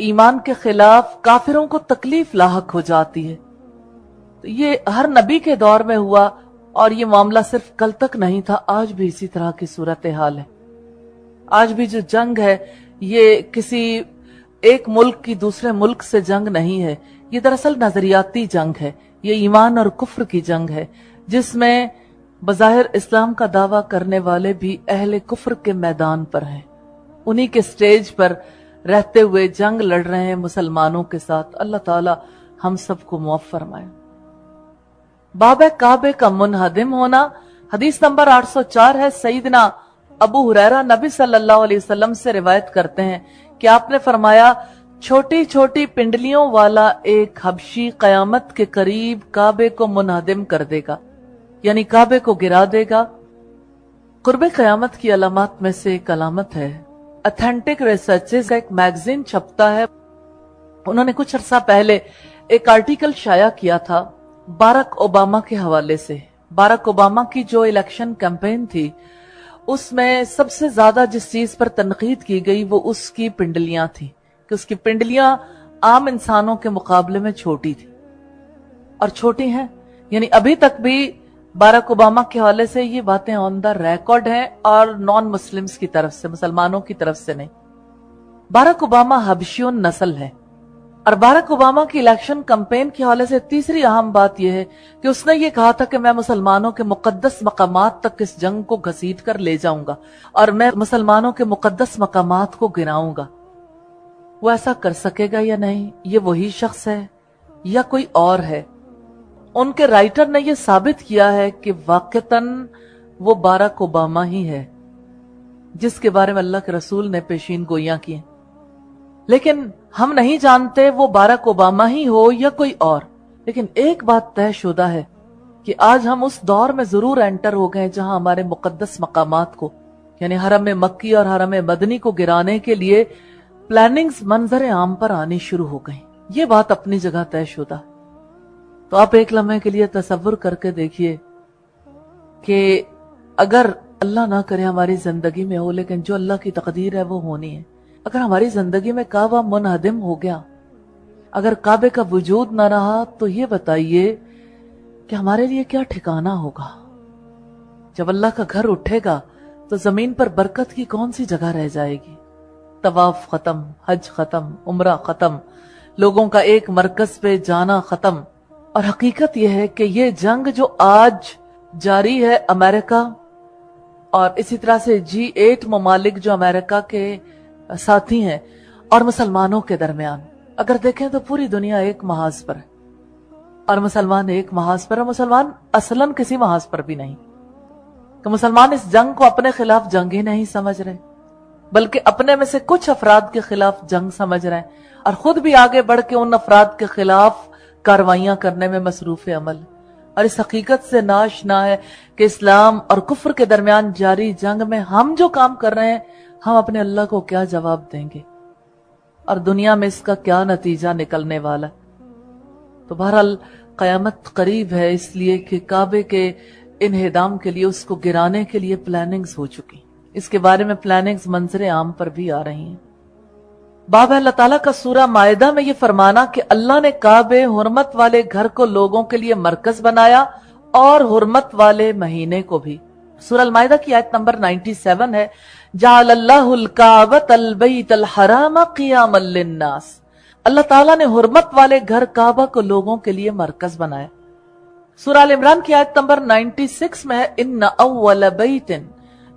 ایمان کے خلاف کافروں کو تکلیف لاحق ہو جاتی ہے. تو یہ ہر نبی کے دور میں ہوا، اور یہ معاملہ صرف کل تک نہیں تھا، آج بھی اسی طرح کی صورتحال ہے. آج بھی جو جنگ ہے یہ کسی ایک ملک کی دوسرے ملک سے جنگ نہیں ہے، یہ دراصل نظریاتی جنگ ہے. یہ ایمان اور کفر کی جنگ ہے، جس میں بظاہر اسلام کا دعویٰ کرنے والے بھی اہل کفر کے میدان پر ہیں، انہی کے سٹیج پر رہتے ہوئے جنگ لڑ رہے ہیں مسلمانوں کے ساتھ. اللہ تعالی ہم سب کو معاف فرمائے. باب کعبے کا منہدم ہونا. حدیث نمبر 804 ہے. سیدنا ابو ہریرہ نبی صلی اللہ علیہ وسلم سے روایت کرتے ہیں کہ آپ نے فرمایا، چھوٹی چھوٹی پنڈلیوں والا ایک حبشی قیامت کے قریب کعبے کو منہدم کر دے گا، یعنی کعبے کو گرا دے گا. قرب قیامت کی علامات میں سے ایک علامت ہے. اتھینٹک ریسرچز کا ایک میگزین چھپتا ہے. انہوں نے کچھ عرصہ پہلے ایک آرٹیکل شائع کیا تھا باراک اوباما کے حوالے سے. باراک اوباما کی جو الیکشن کیمپین تھی، اس میں سب سے زیادہ جس چیز پر تنقید کی گئی وہ اس کی پنڈلیاں تھیں، کہ اس کی پنڈلیاں عام انسانوں کے مقابلے میں چھوٹی تھی، اور چھوٹی ہیں. یعنی ابھی تک بھی باراک اوباما کے حوالے سے یہ باتیں آن دا ریکارڈ ہیں، اور نان مسلمز کی طرف سے، مسلمانوں کی طرف سے نہیں. باراک اوباما حبشیون نسل ہے. اور باراک اوباما کی الیکشن کمپین کے حوالے سے تیسری اہم بات یہ ہے کہ اس نے یہ کہا تھا کہ میں مسلمانوں کے مقدس مقامات تک اس جنگ کو گھسیٹ کر لے جاؤں گا، اور میں مسلمانوں کے مقدس مقامات کو گراؤں گا. وہ ایسا کر سکے گا یا نہیں، یہ وہی شخص ہے یا کوئی اور ہے؟ ان کے رائٹر نے یہ ثابت کیا ہے کہ واقعتاً وہ باراک اوباما ہی ہے، جس کے بارے میں اللہ کے رسول نے پیشین گوئیاں کی. لیکن ہم نہیں جانتے وہ باراک اوباما ہی ہو یا کوئی اور. لیکن ایک بات طے شدہ ہے کہ آج ہم اس دور میں ضرور انٹر ہو گئے جہاں ہمارے مقدس مقامات کو، یعنی حرم مکی اور حرم مدنی کو گرانے کے لیے پلاننگز منظر عام پر آنی شروع ہو گئی. یہ بات اپنی جگہ طے شدہ. تو آپ ایک لمحے کے لیے تصور کر کے دیکھیے کہ اگر اللہ نہ کرے ہماری زندگی میں ہو، لیکن جو اللہ کی تقدیر ہے وہ ہونی ہے، اگر ہماری زندگی میں کعبہ منہدم ہو گیا، اگر کعبے کا وجود نہ رہا، تو یہ بتائیے کہ ہمارے لیے کیا ٹھکانہ ہوگا. جب اللہ کا گھر اٹھے گا تو زمین پر برکت کی کون سی جگہ رہ جائے گی؟ طواف ختم، حج ختم، عمرہ ختم، لوگوں کا ایک مرکز پہ جانا ختم. اور حقیقت یہ ہے کہ یہ جنگ جو آج جاری ہے امریکہ اور اسی طرح سے G8 ممالک جو امریکہ کے ساتھی ہیں اور مسلمانوں کے درمیان، اگر دیکھیں تو پوری دنیا ایک محاذ پر ہے، اور مسلمان ایک محاذ پر ہے. مسلمان اصلاً کسی محاذ پر بھی نہیں، کہ مسلمان اس جنگ کو اپنے خلاف جنگ ہی نہیں سمجھ رہے، بلکہ اپنے میں سے کچھ افراد کے خلاف جنگ سمجھ رہے ہیں، اور خود بھی آگے بڑھ کے ان افراد کے خلاف کاروائیاں کرنے میں مصروف عمل. اور اس حقیقت سے ناشنا ہے کہ اسلام اور کفر کے درمیان جاری جنگ میں ہم جو کام کر رہے ہیں، ہم اپنے اللہ کو کیا جواب دیں گے، اور دنیا میں اس کا کیا نتیجہ نکلنے والا. تو بہرحال قیامت قریب ہے، اس لیے کہ کعبے کے انہدام کے لیے، اس کو گرانے کے لیے پلاننگز ہو چکی. اس کے بارے میں پلاننگز منظر عام پر بھی آ رہی ہیں. باب اللہ تعالیٰ کا سورہ مائدہ میں یہ فرمانا کہ اللہ نے کعبے حرمت والے گھر کو لوگوں کے لیے مرکز بنایا، اور حرمت والے مہینے کو بھی. سورہ المائدہ کی آیت نمبر 97 ہے، جعل اللہ الکعبۃ البیت الحرام قیاما للناس. اللہ تعالیٰ نے حرمت والے گھر کعبہ کو لوگوں کے لیے مرکز بنایا. سورہ ال عمران کی آیت نمبر 96 میں ہے،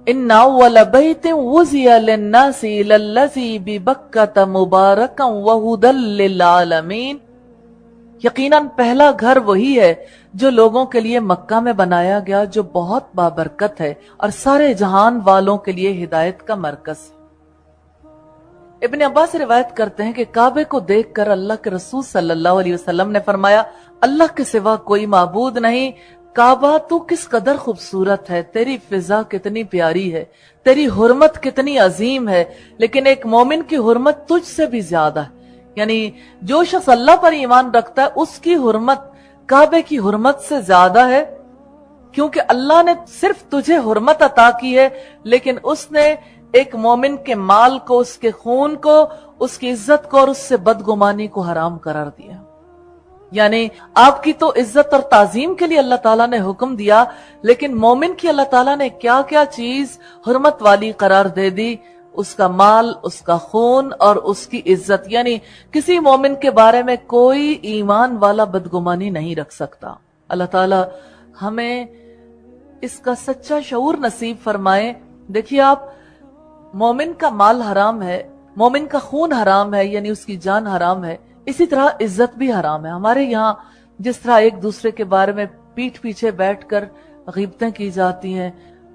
ان اول بیت وضع للناس للذی ببکۃ مبارکا وہدی للعالمین. یقیناً پہلا گھر وہی ہے جو لوگوں کے لیے مکہ میں بنایا گیا، جو بہت بابرکت ہے اور سارے جہان والوں کے لیے ہدایت کا مرکز. ابن عباس روایت کرتے ہیں کہ کعبے کو دیکھ کر اللہ کے رسول صلی اللہ علیہ وسلم نے فرمایا، اللہ کے سوا کوئی معبود نہیں. کعبہ تو کس قدر خوبصورت ہے، تیری فضا کتنی پیاری ہے، تیری حرمت کتنی عظیم ہے، لیکن ایک مومن کی حرمت تجھ سے بھی زیادہ ہے. یعنی جو شخص اللہ پر ایمان رکھتا ہے اس کی حرمت کعبے کی حرمت سے زیادہ ہے، کیونکہ اللہ نے صرف تجھے حرمت عطا کی ہے، لیکن اس نے ایک مومن کے مال کو، اس کے خون کو، اس کی عزت کو اور اس سے بدگمانی کو حرام قرار دیا۔ یعنی آپ کی تو عزت اور تعظیم کے لیے اللہ تعالیٰ نے حکم دیا، لیکن مومن کی اللہ تعالیٰ نے کیا کیا چیز حرمت والی قرار دے دی، اس کا مال، اس کا خون اور اس کی عزت۔ یعنی کسی مومن کے بارے میں کوئی ایمان والا بدگمانی نہیں رکھ سکتا۔ اللہ تعالیٰ ہمیں اس کا سچا شعور نصیب فرمائے۔ دیکھیے آپ، مومن کا مال حرام ہے، مومن کا خون حرام ہے، یعنی اس کی جان حرام ہے، اسی طرح عزت بھی حرام ہے۔ ہمارے یہاں جس طرح ایک دوسرے کے بارے میں پیٹھ پیچھے بیٹھ کر غیبتیں کی جاتی ہیں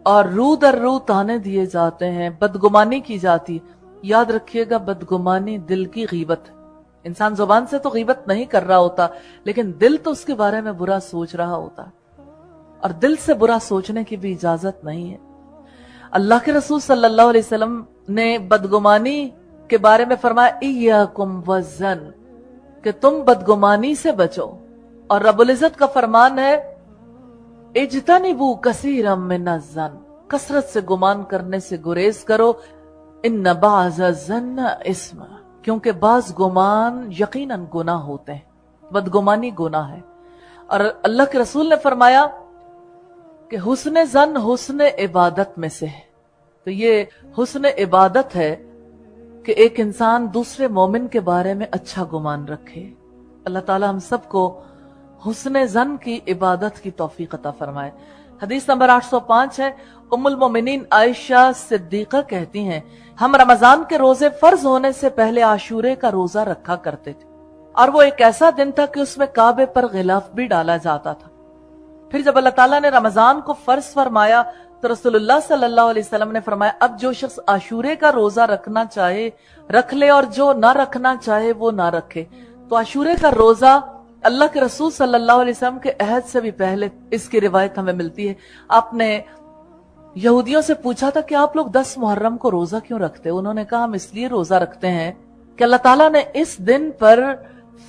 اور رو در رو تانے دیے جاتے ہیں، بدگمانی کی جاتی ہے، یاد رکھیے گا بدگمانی دل کی غیبت ہے۔ انسان زبان سے تو غیبت نہیں کر رہا ہوتا، لیکن دل تو اس کے بارے میں برا سوچ رہا ہوتا، اور دل سے برا سوچنے کی بھی اجازت نہیں ہے۔ اللہ کے رسول صلی اللہ علیہ وسلم نے بدگمانی کے بارے میں فرمایا ایاکم والظن، کہ تم بدگمانی سے بچو، اور رب العزت کا فرمان ہے اجتنبوا کثیرا من الظن، کثرت سے گمان کرنے سے گریز کرو، ان بعض الظن اثم، کیونکہ بعض گمان یقیناً گناہ ہوتے ہیں، بدگمانی گناہ ہے۔ اور اللہ کے رسول نے فرمایا کہ حسن ظن حسن عبادت میں سے ہے، تو یہ حسن عبادت ہے کہ ایک انسان دوسرے مومن کے بارے میں اچھا گمان رکھے۔ اللہ تعالی ہم سب کو حسن ظن کی عبادت کی توفیق عطا فرمائے۔ حدیث نمبر 805 ہے، ام المومنین عائشہ صدیقہ کہتی ہیں ہم رمضان کے روزے فرض ہونے سے پہلے عاشورے کا روزہ رکھا کرتے تھے، اور وہ ایک ایسا دن تھا کہ اس میں کعبے پر غلاف بھی ڈالا جاتا تھا۔ پھر جب اللہ تعالیٰ نے رمضان کو فرض فرمایا تو رسول اللہ صلی اللہ علیہ وسلم نے فرمایا اب جو شخص عاشورے کا روزہ رکھنا چاہے رکھ لے، اور جو نہ رکھنا چاہے وہ نہ رکھے۔ تو عاشورے کا روزہ اللہ کے رسول صلی اللہ علیہ وسلم کے عہد سے بھی پہلے اس کی روایت ہمیں ملتی ہے۔ آپ نے یہودیوں سے پوچھا تھا کہ آپ لوگ 10 محرم کو روزہ کیوں رکھتے؟ انہوں نے کہا ہم اس لیے روزہ رکھتے ہیں کہ اللہ تعالیٰ نے اس دن پر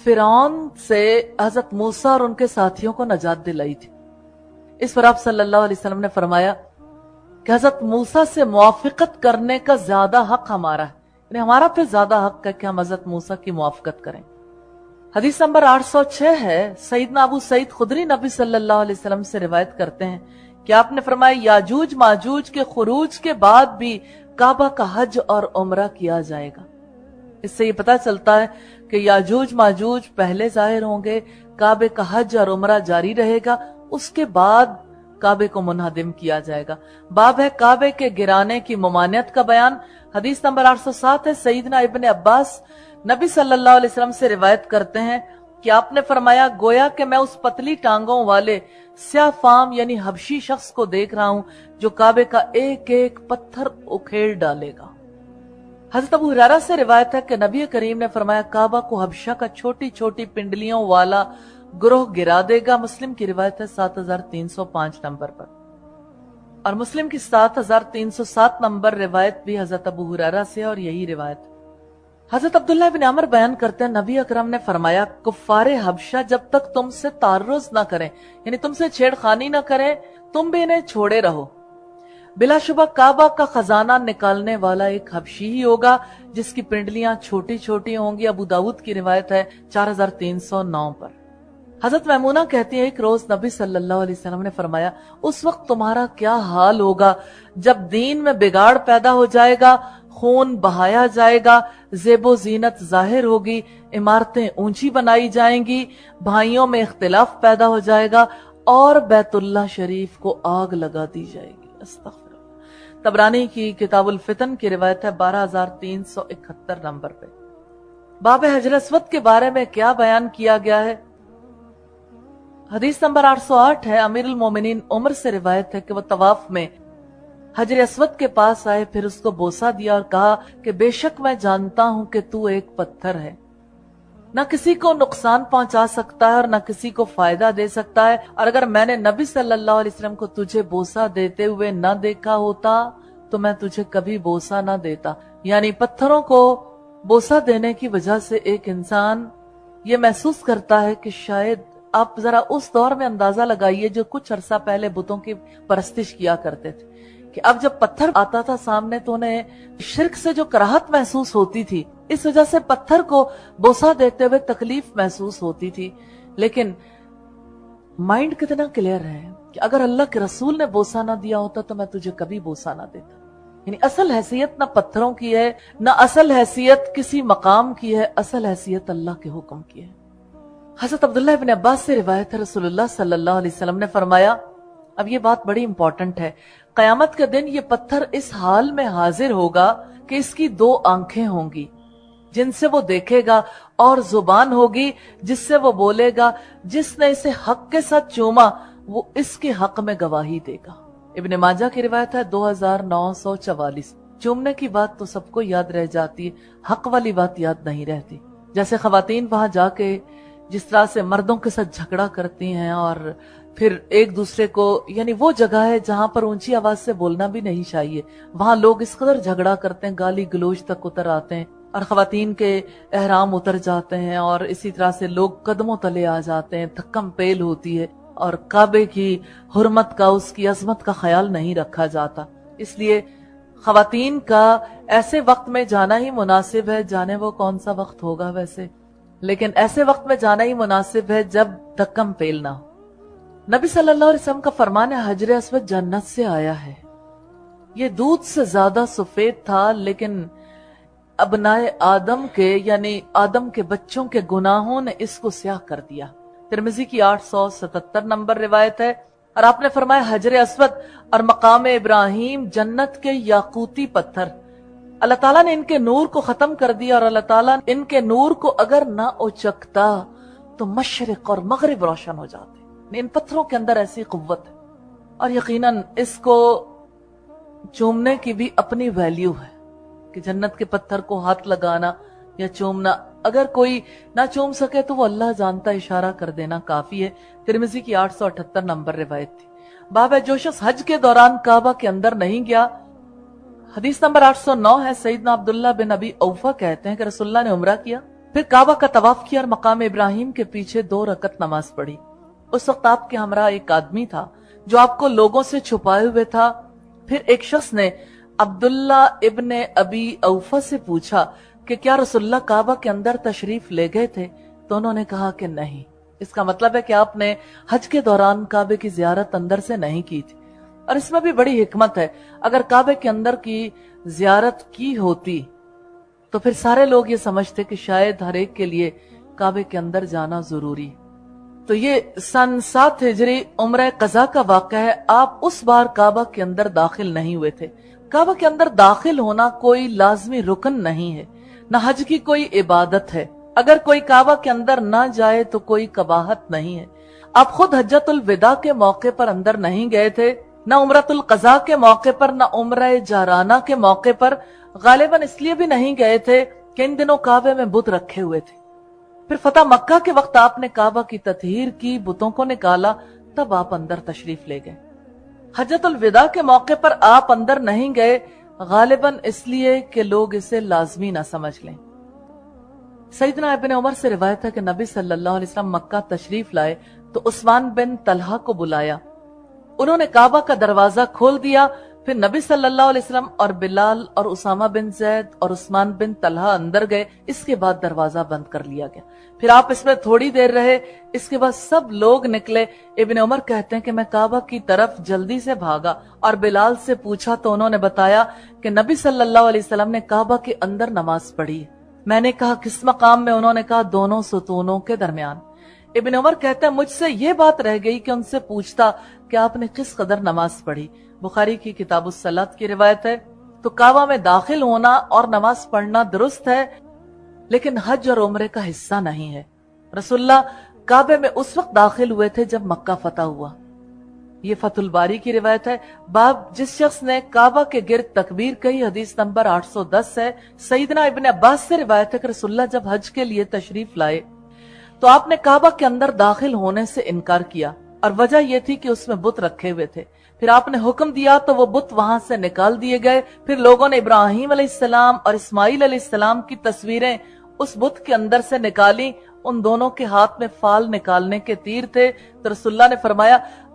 فرعون سے حضرت موسیٰ اور ان کے ساتھیوں کو نجات دلائی تھی۔ اس پر آپ صلی اللہ علیہ وسلم نے فرمایا کہ حضرت موسیٰ سے موافقت کرنے کا زیادہ حق ہمارا ہے، یعنی ہمارا پھر زیادہ حق ہے کہ ہم حضرت موسیٰ کی موافقت کریں۔ حدیث نمبر 806 ہے، سیدنا ابو سعید خدری نبی صلی اللہ علیہ وسلم سے روایت کرتے ہیں کہ آپ نے فرمایا یاجوج ماجوج کے خروج کے بعد بھی کعبہ کا حج اور عمرہ کیا جائے گا۔ اس سے یہ پتہ چلتا ہے کہ یاجوج ماجوج پہلے ظاہر ہوں گے، کعبے کا حج اور عمرہ جاری رہے گا، اس کے بعد کعبے کو منہدم کیا جائے گا۔ باب ہے کعبے کے گرانے کی ممانعت کا بیان۔ حدیث نمبر 807 ہے، سیدنا ابن عباس نبی صلی اللہ علیہ وسلم سے روایت کرتے ہیں کہ آپ نے فرمایا گویا کہ میں اس پتلی ٹانگوں والے سیاہ فام یعنی حبشی شخص کو دیکھ رہا ہوں جو کعبے کا ایک ایک پتھر اکھیڑ ڈالے گا۔ حضرت ابو ہریرہ سے روایت ہے کہ نبی کریم نے فرمایا کعبہ کو حبشہ کا چھوٹی چھوٹی پنڈلیوں والا گروہ گرا دے گا۔ مسلم کی روایت ہے 7305 نمبر پر، اور مسلم کی 7307 نمبر روایت بھی حضرت ابو ہریرہ سے، اور یہی روایت حضرت عبداللہ بن عمر بیان کرتے ہیں نبی اکرم نے فرمایا کفار حبشہ جب تک تم سے تعرض نہ کریں، یعنی تم سے چھیڑ خانی نہ کریں، تم بھی انہیں چھوڑے رہو۔ بلا شبہ کعبہ کا خزانہ نکالنے والا ایک حبشی ہی ہوگا جس کی پنڈلیاں چھوٹی چھوٹی ہوں گی۔ ابو داؤد کی روایت ہے 4309 پر۔ حضرت میمونہ کہتی ہے ایک روز نبی صلی اللہ علیہ وسلم نے فرمایا اس وقت تمہارا کیا حال ہوگا جب دین میں بگاڑ پیدا ہو جائے گا، خون بہایا جائے گا، زیب و زینت ظاہر ہوگی، عمارتیں اونچی بنائی جائیں گی، بھائیوں میں اختلاف پیدا ہو جائے گا، اور بیت اللہ شریف کو آگ لگا دی جائے گی۔ استغفر اللہ۔ طبرانی کی کتاب الفتن کی روایت ہے 12371 نمبر پہ۔ باب حجر اسود کے بارے میں کیا بیان کیا گیا ہے؟ حدیث نمبر 808 ہے، امیر المومنین عمر سے روایت ہے کہ وہ طواف میں حجر اسود کے پاس آئے، پھر اس کو بوسہ دیا اور کہا کہ بے شک میں جانتا ہوں کہ تو ایک پتھر ہے، نہ کسی کو نقصان پہنچا سکتا ہے اور نہ کسی کو فائدہ دے سکتا ہے، اور اگر میں نے نبی صلی اللہ علیہ وسلم کو تجھے بوسہ دیتے ہوئے نہ دیکھا ہوتا تو میں تجھے کبھی بوسہ نہ دیتا۔ یعنی پتھروں کو بوسہ دینے کی وجہ سے ایک انسان یہ محسوس کرتا ہے کہ شاید آپ ذرا اس دور میں اندازہ لگائیے جو کچھ عرصہ پہلے بتوں کی پرستش کیا کرتے تھے، کہ اب جب پتھر آتا تھا سامنے تو انہیں شرک سے جو کراہت محسوس ہوتی تھی، اس وجہ سے پتھر کو بوسہ دیتے ہوئے تکلیف محسوس ہوتی تھی، لیکن مائنڈ کتنا کلیئر ہے کہ اگر اللہ کے رسول نے بوسہ نہ دیا ہوتا تو میں تجھے کبھی بوسہ نہ دیتا. یعنی اصل حیثیت نہ پتھروں کی ہے، نہ اصل حیثیت کسی مقام کی ہے، اصل حیثیت اللہ کے حکم کی ہے. حضرت عبداللہ ابن عباس سے روایت ہے، رسول اللہ صلی اللہ علیہ وسلم نے فرمایا، اب یہ بات بڑی امپورٹنٹ ہے، قیامت کے دن یہ پتھر اس حال میں حاضر ہوگا کہ اس کی 2 آنکھیں ہوں گی جن سے وہ دیکھے گا، اور زبان ہوگی جس سے وہ بولے گا، جس نے اسے حق کے ساتھ چوما وہ اس کے حق میں گواہی دے گا. ابن ماجہ کی روایت ہے 2944. چومنے کی بات تو سب کو یاد رہ جاتی ہے، حق والی بات یاد نہیں رہتی. جیسے خواتین وہاں جا کے جس طرح سے مردوں کے ساتھ جھگڑا کرتی ہیں اور پھر ایک دوسرے کو، یعنی وہ جگہ ہے جہاں پر اونچی آواز سے بولنا بھی نہیں چاہیے، وہاں لوگ اس قدر جھگڑا کرتے ہیں، گالی گلوچ تک اتر آتے ہیں، اور خواتین کے احرام اتر جاتے ہیں، اور اسی طرح سے لوگ قدموں تلے آ جاتے ہیں، تھکم پیل ہوتی ہے، اور کعبے کی حرمت کا، اس کی عظمت کا خیال نہیں رکھا جاتا. اس لیے خواتین کا ایسے وقت میں جانا ہی مناسب ہے، جانے وہ کون سا وقت ہوگا ویسے، لیکن ایسے وقت میں جانا ہی مناسب ہے جب تھکم پیل نہ ہو. نبی صلی اللہ علیہ وسلم کا فرمان ہے، حجر اسود جنت سے آیا ہے، یہ دودھ سے زیادہ سفید تھا، لیکن ابنائے آدم کے، یعنی آدم کے بچوں کے گناہوں نے اس کو سیاہ کر دیا. ترمذی کی 877 نمبر روایت ہے، اور آپ نے فرمایا حجر اسود اور مقام ابراہیم جنت کے یاقوتی پتھر، اللہ تعالیٰ نے ان کے نور کو ختم کر دیا، اور اللہ تعالیٰ ان کے نور کو اگر نہ اچکتا تو مشرق اور مغرب روشن ہو جاتے. ان پتھروں کے اندر ایسی قوت ہے، اور یقیناً اس کو چومنے کی بھی اپنی ویلیو ہے کہ جنت کے پتھر کو ہاتھ لگانا یا چومنا، اگر کوئی نہ چوم سکے تو وہ اللہ جانتا، اشارہ کر دینا کافی ہے. ترمذی کی 878 نمبر روایت تھی. باب ہے، جو شخص حج کے دوران کعبہ کے اندر نہیں گیا. حدیث نمبر 809 ہے، سیدنا عبداللہ بن ابی اوفا کہتے ہیں کہ رسول اللہ نے عمرہ کیا، پھر کعبہ کا طواف کیا اور مقام ابراہیم کے پیچھے 2 رکعت نماز پڑھی. اس وقت آپ کے ہمراہ ایک آدمی تھا جو آپ کو لوگوں سے چھپائے ہوئے تھا. پھر ایک شخص نے عبداللہ ابن ابی اوفا سے پوچھا کہ کیا رسول اللہ کعبہ کے اندر تشریف لے گئے تھے؟ تو انہوں نے کہا کہ نہیں. اس کا مطلب ہے کہ آپ نے حج کے دوران کعبے کی زیارت اندر سے نہیں کی تھی. اور اس میں بھی بڑی حکمت ہے، اگر کعبے کے اندر کی زیارت کی ہوتی تو پھر سارے لوگ یہ سمجھتے کہ شاید ہر ایک کے لیے کعبے کے اندر جانا ضروری. تو یہ سن 7 ہجری عمرہ قضا کا واقعہ ہے. آپ اس بار کعبہ کے اندر داخل نہیں ہوئے تھے. کعبہ کے اندر داخل ہونا کوئی لازمی رکن نہیں ہے، نہ حج کی کوئی عبادت ہے. اگر کوئی کعبہ کے اندر نہ جائے تو کوئی قباحت نہیں ہے. آپ خود حجۃ الوداع کے موقع پر اندر نہیں گئے تھے، نہ عمرۃ القضاء کے موقع پر، نہ عمرہ جارانہ کے موقع پر. غالباً اس لیے بھی نہیں گئے تھے کہ ان دنوں کعبے میں بت رکھے ہوئے تھے. پھر فتح مکہ کے وقت آپ نے کعبہ کی تطہیر کی، بتوں کو نکالا، تب آپ اندر تشریف لے گئے. حجۃ الوداع کے موقع پر آپ اندر نہیں گئے، غالباً اس لیے کہ لوگ اسے لازمی نہ سمجھ لیں. سیدنا ابن عمر سے روایت ہے کہ نبی صلی اللہ علیہ وسلم مکہ تشریف لائے تو عثمان بن طلحہ کو بلایا. انہوں نے کعبہ کا دروازہ کھول دیا. پھر نبی صلی اللہ علیہ وسلم اور بلال اور اسامہ بن زید اور عثمان بن طلحہ اندر گئے. اس کے بعد دروازہ بند کر لیا گیا. پھر آپ اس میں تھوڑی دیر رہے، اس کے بعد سب لوگ نکلے. ابن عمر کہتے ہیں کہ میں کعبہ کی طرف جلدی سے بھاگا اور بلال سے پوچھا تو انہوں نے بتایا کہ نبی صلی اللہ علیہ وسلم نے کعبہ کے اندر نماز پڑھی. میں نے کہا کس مقام میں؟ انہوں نے کہا دونوں ستونوں کے درمیان. ابن عمر کہتے ہیں مجھ سے یہ بات رہ گئی کہ ان سے پوچھتا کہ آپ نے کس قدر نماز پڑھی. بخاری کی کتاب الصلاۃ کی روایت ہے. تو کعبہ میں داخل ہونا اور نماز پڑھنا درست ہے، لیکن حج اور عمرے کا حصہ نہیں ہے. رسول اللہ کعبے میں اس وقت داخل ہوئے تھے جب مکہ فتح ہوا. یہ فتح الباری کی روایت ہے. باب جس شخص نے کعبہ کے گرد تکبیر کہی، حدیث نمبر 810 ہے. سیدنا ابن عباس سے روایت ہے کہ رسول اللہ جب حج کے لیے تشریف لائے تو آپ نے کعبہ کے اندر داخل ہونے سے انکار کیا، اور وجہ یہ تھی کہ اس میں بت رکھے ہوئے تھے. پھر آپ نے حکم دیا تو وہ بت وہاں سے نکال دیے گئے. پھر لوگوں نے ابراہیم علیہ السلام اور اسماعیل علیہ السلام کی تصویریں اس بت کے اندر سے نکالی. ان دونوں کے ہاتھ میں فال نکالنے کے تیر تھے. تو رسول اللہ نے فرمایا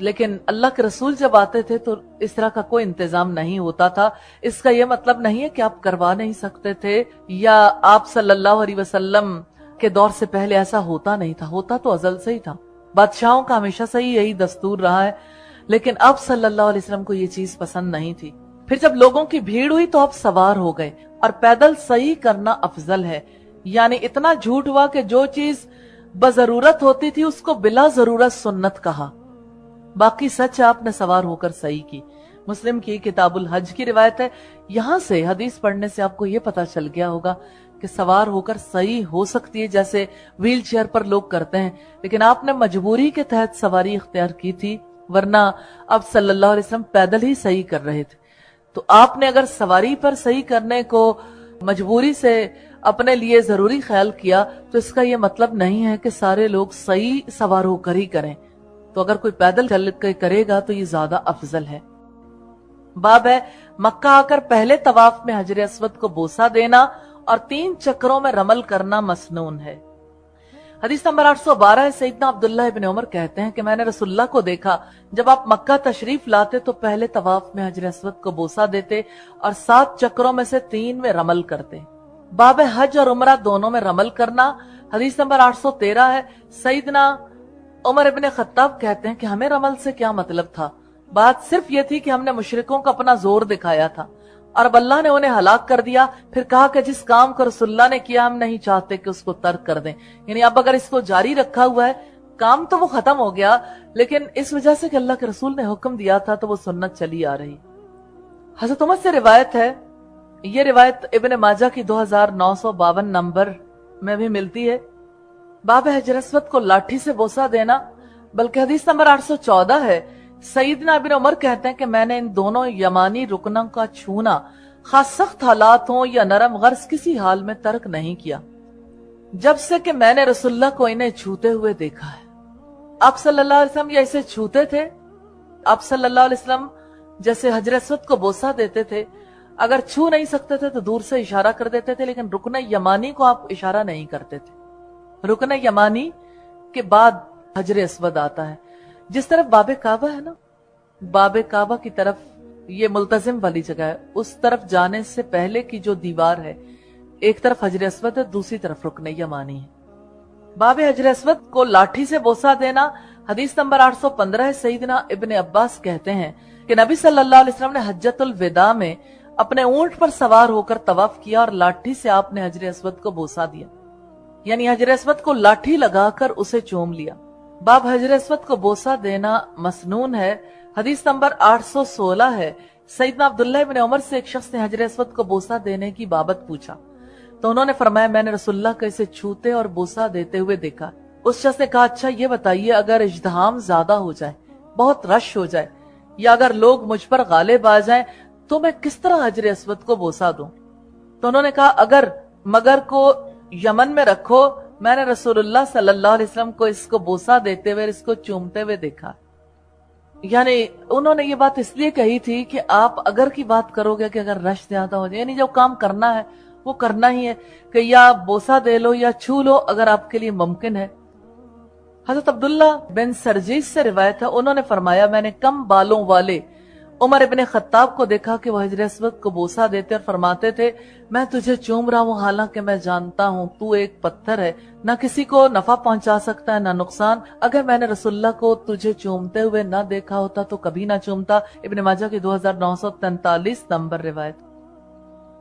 لیکن اللہ کے رسول جب آتے تھے تو اس طرح کا کوئی انتظام نہیں ہوتا تھا. اس کا یہ مطلب نہیں ہے کہ آپ کروا نہیں سکتے تھے یا آپ صلی اللہ علیہ وسلم کے دور سے پہلے ایسا ہوتا نہیں تھا. ہوتا تو ازل سے ہی تھا. بادشاہوں کا ہمیشہ سے ہی یہی دستور رہا ہے، لیکن اب صلی اللہ علیہ وسلم کو یہ چیز پسند نہیں تھی. پھر جب لوگوں کی بھیڑ ہوئی تو اب سوار ہو گئے، اور پیدل صحیح کرنا افضل ہے. یعنی اتنا جھوٹ ہوا کہ جو چیز بضرورت ہوتی تھی اس کو بلا ضرورت سنت کہا، باقی سچ آپ نے سوار ہو کر صحیح کی. مسلم کی کتاب الحج کی روایت ہے. یہاں سے حدیث پڑھنے سے آپ کو یہ پتا چل گیا ہوگا کہ سوار ہو کر صحیح ہو سکتی ہے، جیسے ویل چیئر پر لوگ کرتے ہیں، لیکن آپ نے مجبوری کے تحت سواری اختیار کی تھی، ورنہ اب صلی اللہ علیہ وسلم پیدل ہی صحیح کر رہے تھے. تو آپ نے اگر سواری پر صحیح کرنے کو مجبوری سے اپنے لیے ضروری خیال کیا تو اس کا یہ مطلب نہیں ہے کہ سارے لوگ صحیح سوار ہو کر ہی کریں. تو اگر کوئی پیدل چل کے کرے گا تو یہ زیادہ افضل ہے. باب ہے مکہ آ کر پہلے طواف میں حجر اسود کو بوسہ دینا اور 3 چکروں میں رمل کرنا مسنون ہے. حدیث نمبر 812 ہے. سیدنا عبداللہ ابن عمر کہتے ہیں کہ میں نے رسول اللہ کو دیکھا جب آپ مکہ تشریف لاتے تو پہلے طواف میں حجر اسود کو بوسہ دیتے اور 7 چکروں میں سے 3 میں رمل کرتے. باب حج اور عمرہ دونوں میں رمل کرنا. حدیث نمبر 813 ہے. سیدنا عمر ابن خطاب کہتے ہیں کہ ہمیں رمل سے کیا مطلب تھا، بات صرف یہ تھی کہ ہم نے مشرکوں کو اپنا زور دکھایا تھا اور اب اللہ نے انہیں ہلاک کر دیا. پھر کہا کہ جس کام کو رسول اللہ نے کیا ہم نہیں چاہتے کہ اس کو ترک کر دیں. یعنی اب اگر اس کو جاری رکھا ہوا ہے، کام تو وہ ختم ہو گیا، لیکن اس وجہ سے کہ اللہ کے رسول نے حکم دیا تھا تو وہ سنت چلی آ رہی. حضرت عمر سے روایت ہے، یہ روایت ابن ماجہ کی 2952 نمبر میں بھی ملتی ہے. باب حجر اسود کو لاٹھی سے بوسہ دینا. بلکہ حدیث نمبر 814 ہے. سیدنا ابن عمر کہتے ہیں کہ میں نے ان دونوں یمانی رکنوں کا چھونا خاص سخت حالات ہوں یا نرم غرض کسی حال میں ترک نہیں کیا، جب سے کہ میں نے رسول اللہ کو انہیں چھوتے ہوئے دیکھا ہے. آپ صلی اللہ علیہ وسلم یا اسے چھوتے تھے؟ آپ صلی اللہ علیہ وسلم جیسے حجر اسود کو بوسہ دیتے تھے، اگر چھو نہیں سکتے تھے تو دور سے اشارہ کر دیتے تھے، لیکن رکن یمانی کو آپ اشارہ نہیں کرتے تھے. رکن یمانی کے بعد حجر اسود آتا ہے. جس طرف باب کعبہ ہے نا، باب کعبہ کی طرف یہ ملتزم والی جگہ ہے، اس طرف جانے سے پہلے کی جو دیوار ہے، ایک طرف حجر اسود ہے، دوسری طرف رکن یمانی ہے. باب حجر اسود کو لاٹھی سے بوسہ دینا. حدیث نمبر 815 ہے. سیدنا ابن عباس کہتے ہیں کہ نبی صلی اللہ علیہ وسلم نے حجۃ الوداع میں اپنے اونٹ پر سوار ہو کر طواف کیا اور لاٹھی سے آپ نے حجر اسود کو بوسہ دیا، یعنی حجر اسود کو لاٹھی لگا کر اسے چوم لیا. باب حجر اسود کو بوسہ دینا مسنون ہے. حدیث نمبر 816 ہے. سیدنا عبداللہ ابن عمر سے ایک شخص نے حجر اسود کو بوسہ دینے کی بابت پوچھا تو انہوں نے فرمایا میں نے رسول اللہ کو اسے چھوتے اور بوسہ دیتے ہوئے دیکھا. اس شخص نے کہا اچھا یہ بتائیے اگر ازدحام زیادہ ہو جائے، بہت رش ہو جائے، یا اگر لوگ مجھ پر غالب آ جائیں تو میں کس طرح حجر اسود کو بوسہ دوں؟ تو انہوں نے کہا اگر مگر کو یمن میں رکھو، میں نے رسول اللہ صلی اللہ علیہ وسلم کو اس کو بوسہ دیتے ہوئے اس کو چومتے ہوئے دیکھا. یعنی انہوں نے یہ بات اس لیے کہی تھی کہ آپ اگر کی بات کرو گے کہ اگر رش زیادہ ہو جائے، یعنی جو کام کرنا ہے وہ کرنا ہی ہے کہ یا بوسہ دے لو یا چھو لو اگر آپ کے لیے ممکن ہے. حضرت عبداللہ بن سرجیس سے روایت ہے، انہوں نے فرمایا میں نے کم بالوں والے عمر ابن خطاب کو دیکھا کہ وہ حجر اسود کو بوسہ دیتے اور فرماتے تھے میں تجھے چوم رہا ہوں حالانکہ میں جانتا ہوں تو ایک پتھر ہے، نہ کسی کو نفع پہنچا سکتا ہے نہ نقصان. اگر میں نے رسول اللہ کو تجھے چومتے ہوئے نہ دیکھا ہوتا تو کبھی نہ چومتا. ابن ماجہ کی 2943 نمبر روایت.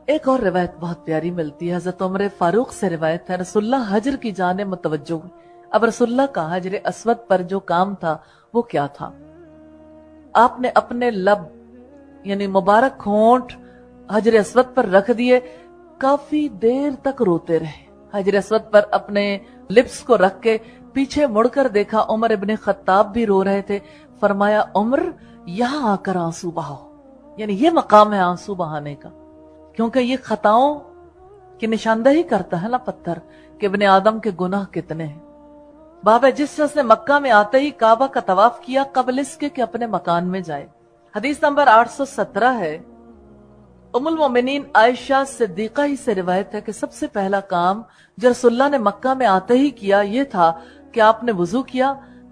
ایک اور روایت بہت پیاری ملتی ہے. حضرت عمر فاروق سے روایت ہے رسول اللہ حجر کی جانب متوجہ ہوئے. اب رسول اللہ کا حجر اسود پر جو کام تھا وہ کیا تھا؟ آپ نے اپنے لب یعنی مبارک ہونٹ حجر اسود پر رکھ دیے، کافی دیر تک روتے رہے. حجر اسود پر اپنے لپس کو رکھ کے پیچھے مڑ کر دیکھا عمر ابن خطاب بھی رو رہے تھے. فرمایا عمر یہاں آ کر آنسو بہاؤ، یعنی یہ مقام ہے آنسو بہانے کا، کیونکہ یہ خطاؤں کی نشاندہی کرتا ہے نا پتھر کہ ابن آدم کے گناہ کتنے ہیں. باب ہے جس شخص نے مکہ میں آتے ہی کعبہ کا طواف کیا قبل اس کے کہ اپنے مکان میں جائے. حدیث نمبر 817 ہے. ام المومنین عائشہ صدیقہ ہی سے روایت ہے کہ سب سے پہلا کام جو رسول اللہ نے مکہ میں آتے ہی کیا یہ تھا کہ آپ نے وضو کیا،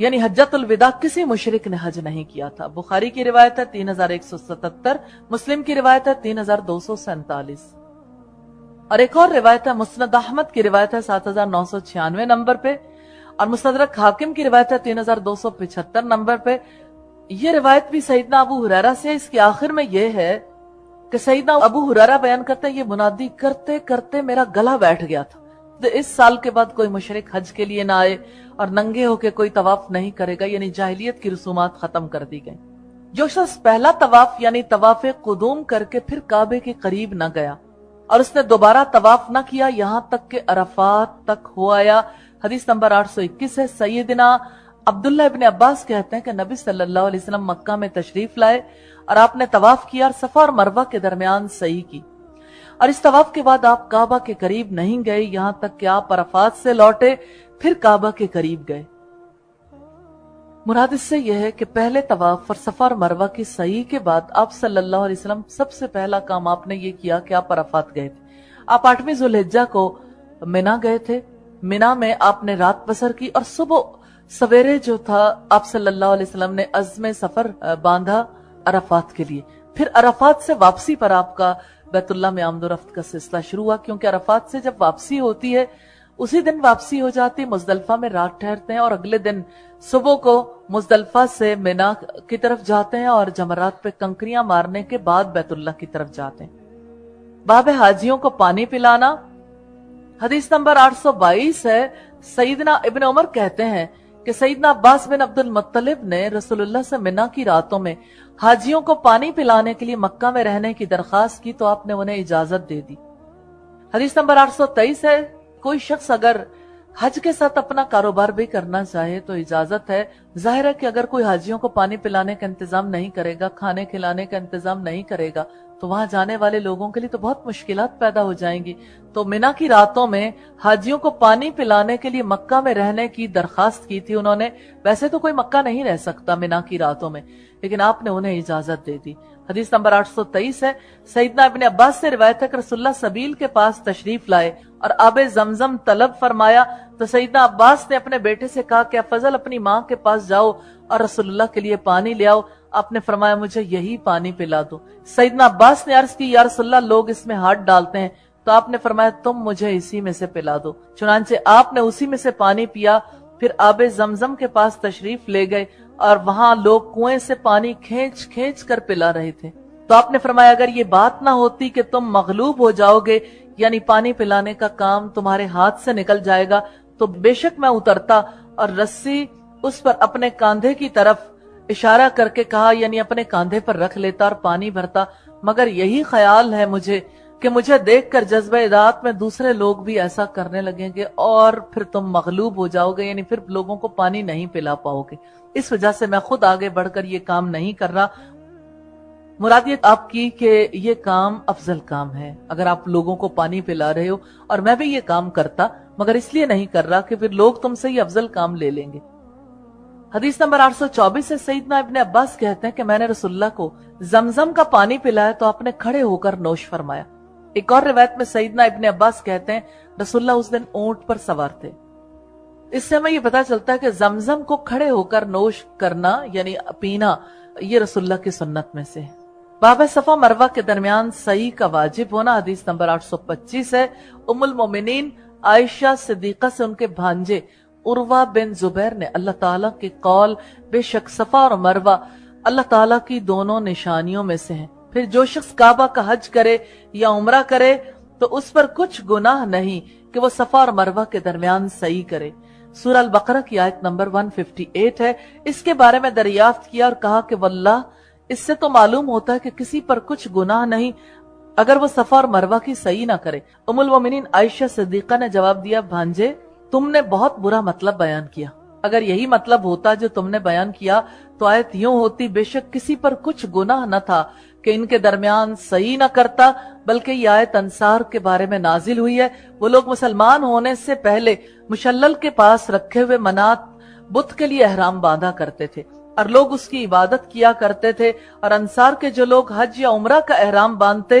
یعنی حجۃ الوداع کسی مشرک نے حج نہیں کیا تھا۔ بخاری کی روایت ہے 3177، مسلم کی روایت ہے 3247، اور ایک اور روایت ہے مسند احمد کی روایت ہے 7996 نمبر پہ، اور مستدرک حاکم کی روایت ہے 3275 نمبر پہ۔ یہ روایت بھی سیدنا ابو ہریرہ سے، اس کے آخر میں یہ ہے کہ سیدنا ابو ہریرہ بیان کرتے ہیں یہ منادی کرتے کرتے میرا گلا بیٹھ گیا تھا، اس سال کے بعد کوئی مشرک حج کے لیے نہ آئے اور ننگے ہو کے کوئی طواف نہیں کرے گا، یعنی جاہلیت کی رسومات ختم کر دی گئی۔ جو شخص پہلا طواف یعنی طواف قدوم کر کے پھر کعبے کے قریب نہ گیا اور اس نے دوبارہ طواف نہ کیا یہاں تک کہ عرفات تک ہو آیا، حدیث نمبر 821 ہے۔ سیدنا عبداللہ ابن عباس کہتے ہیں کہ نبی صلی اللہ علیہ وسلم مکہ میں تشریف لائے اور آپ نے طواف کیا اور صفا اور مروہ کے درمیان سعی کی، اور اس طواف کے بعد آپ کعبہ کے قریب نہیں گئے یہاں تک کہ آپ عرفات سے لوٹے پھر کعبہ کے قریب گئے۔ مراد اس سے یہ ہے کہ پہلے طواف اور صفا اور مروہ کی سعی کے بعد آپ صلی اللہ علیہ وسلم سب سے پہلا کام آپ نے یہ کیا کہ آپ عرفات گئے تھے۔ آپ 8ویں ذو الحجہ کو منا گئے تھے، منا میں آپ نے رات بسر کی اور صبح سویرے جو تھا آپ صلی اللہ علیہ وسلم نے عزم سفر باندھا عرفات کے لیے۔ پھر عرفات سے واپسی پر آپ کا بیت اللہ میں آمد و رفت کا سلسلہ شروع ہوا، کیونکہ عرفات سے جب واپسی ہوتی ہے اسی دن واپسی ہو جاتی، مزدلفہ میں رات ٹھہرتے ہیں اور اگلے دن صبح کو مزدلفہ سے مینا کی طرف جاتے ہیں اور جمرات پہ کنکریاں مارنے کے بعد بیت اللہ کی طرف جاتے ہیں۔ باب حاجیوں کو پانی پلانا، حدیث نمبر 822 ہے۔ سیدنا ابن عمر کہتے ہیں کہ سیدنا عباس بن عبد المطلب نے رسول اللہ سے منا کی راتوں میں حاجیوں کو پانی پلانے کے لیے مکہ میں رہنے کی درخواست کی تو آپ نے انہیں اجازت دے دی۔ حدیث نمبر 823 ہے، کوئی شخص اگر حج کے ساتھ اپنا کاروبار بھی کرنا چاہے تو اجازت ہے۔ ظاہر ہے کہ اگر کوئی حاجیوں کو پانی پلانے کا انتظام نہیں کرے گا، کھانے کھلانے کا انتظام نہیں کرے گا تو وہاں جانے والے لوگوں کے لیے تو بہت مشکلات پیدا ہو جائیں گی۔ تو منا کی راتوں میں حاجیوں کو پانی پلانے کے لیے مکہ میں رہنے کی درخواست کی تھی انہوں نے۔ ویسے تو کوئی مکہ نہیں رہ سکتا منا کی راتوں میں، لیکن آپ نے انہیں اجازت دے دی۔ حدیث نمبر 823 ہے، سیدنا ابن عباس سے روایت ہے کہ رسول اللہ سبیل کے پاس تشریف لائے اور آب زمزم طلب فرمایا تو سیدنا عباس نے اپنے بیٹے سے کہا کہ فضل اپنی ماں کے پاس جاؤ اور رسول اللہ کے لیے پانی لے آؤ۔ آپ نے فرمایا مجھے یہی پانی پلا دو۔ سیدنا عباس نے عرض کی یا رسول اللہ لوگ اس میں ہاتھ ڈالتے ہیں، تو آپ نے فرمایا تم مجھے اسی میں سے پلا دو۔ چنانچہ آپ نے اسی میں سے پانی پیا، پھر آب زمزم کے پاس تشریف لے گئے اور وہاں لوگ کنویں سے پانی کھینچ کھینچ کر پلا رہے تھے۔ تو آپ نے فرمایا اگر یہ بات نہ ہوتی کہ تم مغلوب ہو جاؤ گے یعنی پانی پلانے کا کام تمہارے ہاتھ سے نکل جائے گا تو بے شک میں اترتا اور رسی اس پر اپنے کاندھے کی طرف اشارہ کر کے کہا یعنی اپنے کاندھے پر رکھ لیتا اور پانی بھرتا، مگر یہی خیال ہے مجھے کہ مجھے دیکھ کر جذبہ اطاعت میں دوسرے لوگ بھی ایسا کرنے لگیں گے اور پھر تم مغلوب ہو جاؤ گے، یعنی پھر لوگوں کو پانی نہیں پلا پاؤ گے۔ اس وجہ سے میں خود آگے بڑھ کر یہ کام نہیں کر رہا۔ مراد یہ آپ کی کہ یہ کام افضل کام ہے، اگر آپ لوگوں کو پانی پلا رہے ہو، اور میں بھی یہ کام کرتا مگر اس لیے نہیں کر رہا کہ پھر لوگ تم سے یہ افضل کام لے لیں گے۔ حدیث نمبر 824 سے سیدنا ابن عباس کہتے ہیں کہ میں نے رسول اللہ کو زمزم کا پانی پلایا تو آپ نے کھڑے ہو کر نوش فرمایا۔ ایک اور روایت میں سیدنا ابن عباس کہتے ہیں رسول اللہ اس دن اونٹ پر سوار تھے۔ اس سے ہمیں یہ پتا چلتا ہے کہ زمزم کو کھڑے ہو کر نوش کرنا یعنی پینا یہ رسول اللہ کی سنت میں سے ہے۔ باب صفا مروہ کے درمیان سعی کا واجب ہونا، حدیث نمبر 825 ہے۔ ام المومنین عائشہ صدیقہ سے ان کے بھانجے عروہ بن زبیر نے اللہ تعالیٰ کے قول بے شک صفا اور مروہ اللہ تعالیٰ کی دونوں نشانیوں میں سے ہیں، پھر جو شخص کعبہ کا حج کرے یا عمرہ کرے تو اس پر کچھ گناہ نہیں کہ وہ صفا اور مروہ کے درمیان سعی کرے۔ سورہ البقرہ کی آیت نمبر 158 ہے۔ اس کے بارے میں دریافت کیا اور کہا کہ واللہ اس سے تو معلوم ہوتا ہے کہ کسی پر کچھ گناہ نہیں اگر وہ صفا اور مروہ کی سعی نہ کرے۔ ام المومنین عائشہ صدیقہ نے جواب دیا بھانجے تم نے بہت برا مطلب بیان کیا، اگر یہی مطلب ہوتا جو تم نے بیان کیا تو آیت یوں ہوتی بے شک کسی پر کچھ گناہ نہ تھا کہ ان کے درمیان سعی نہ کرتا، بلکہ یہ آیت انصار کے بارے میں نازل ہوئی ہے۔ وہ لوگ مسلمان ہونے سے پہلے مشلل کے پاس رکھے ہوئے منات بت کے لیے احرام باندھا کرتے تھے اور لوگ اس کی عبادت کیا کرتے تھے، اور انصار کے جو لوگ حج یا عمرہ کا احرام باندھتے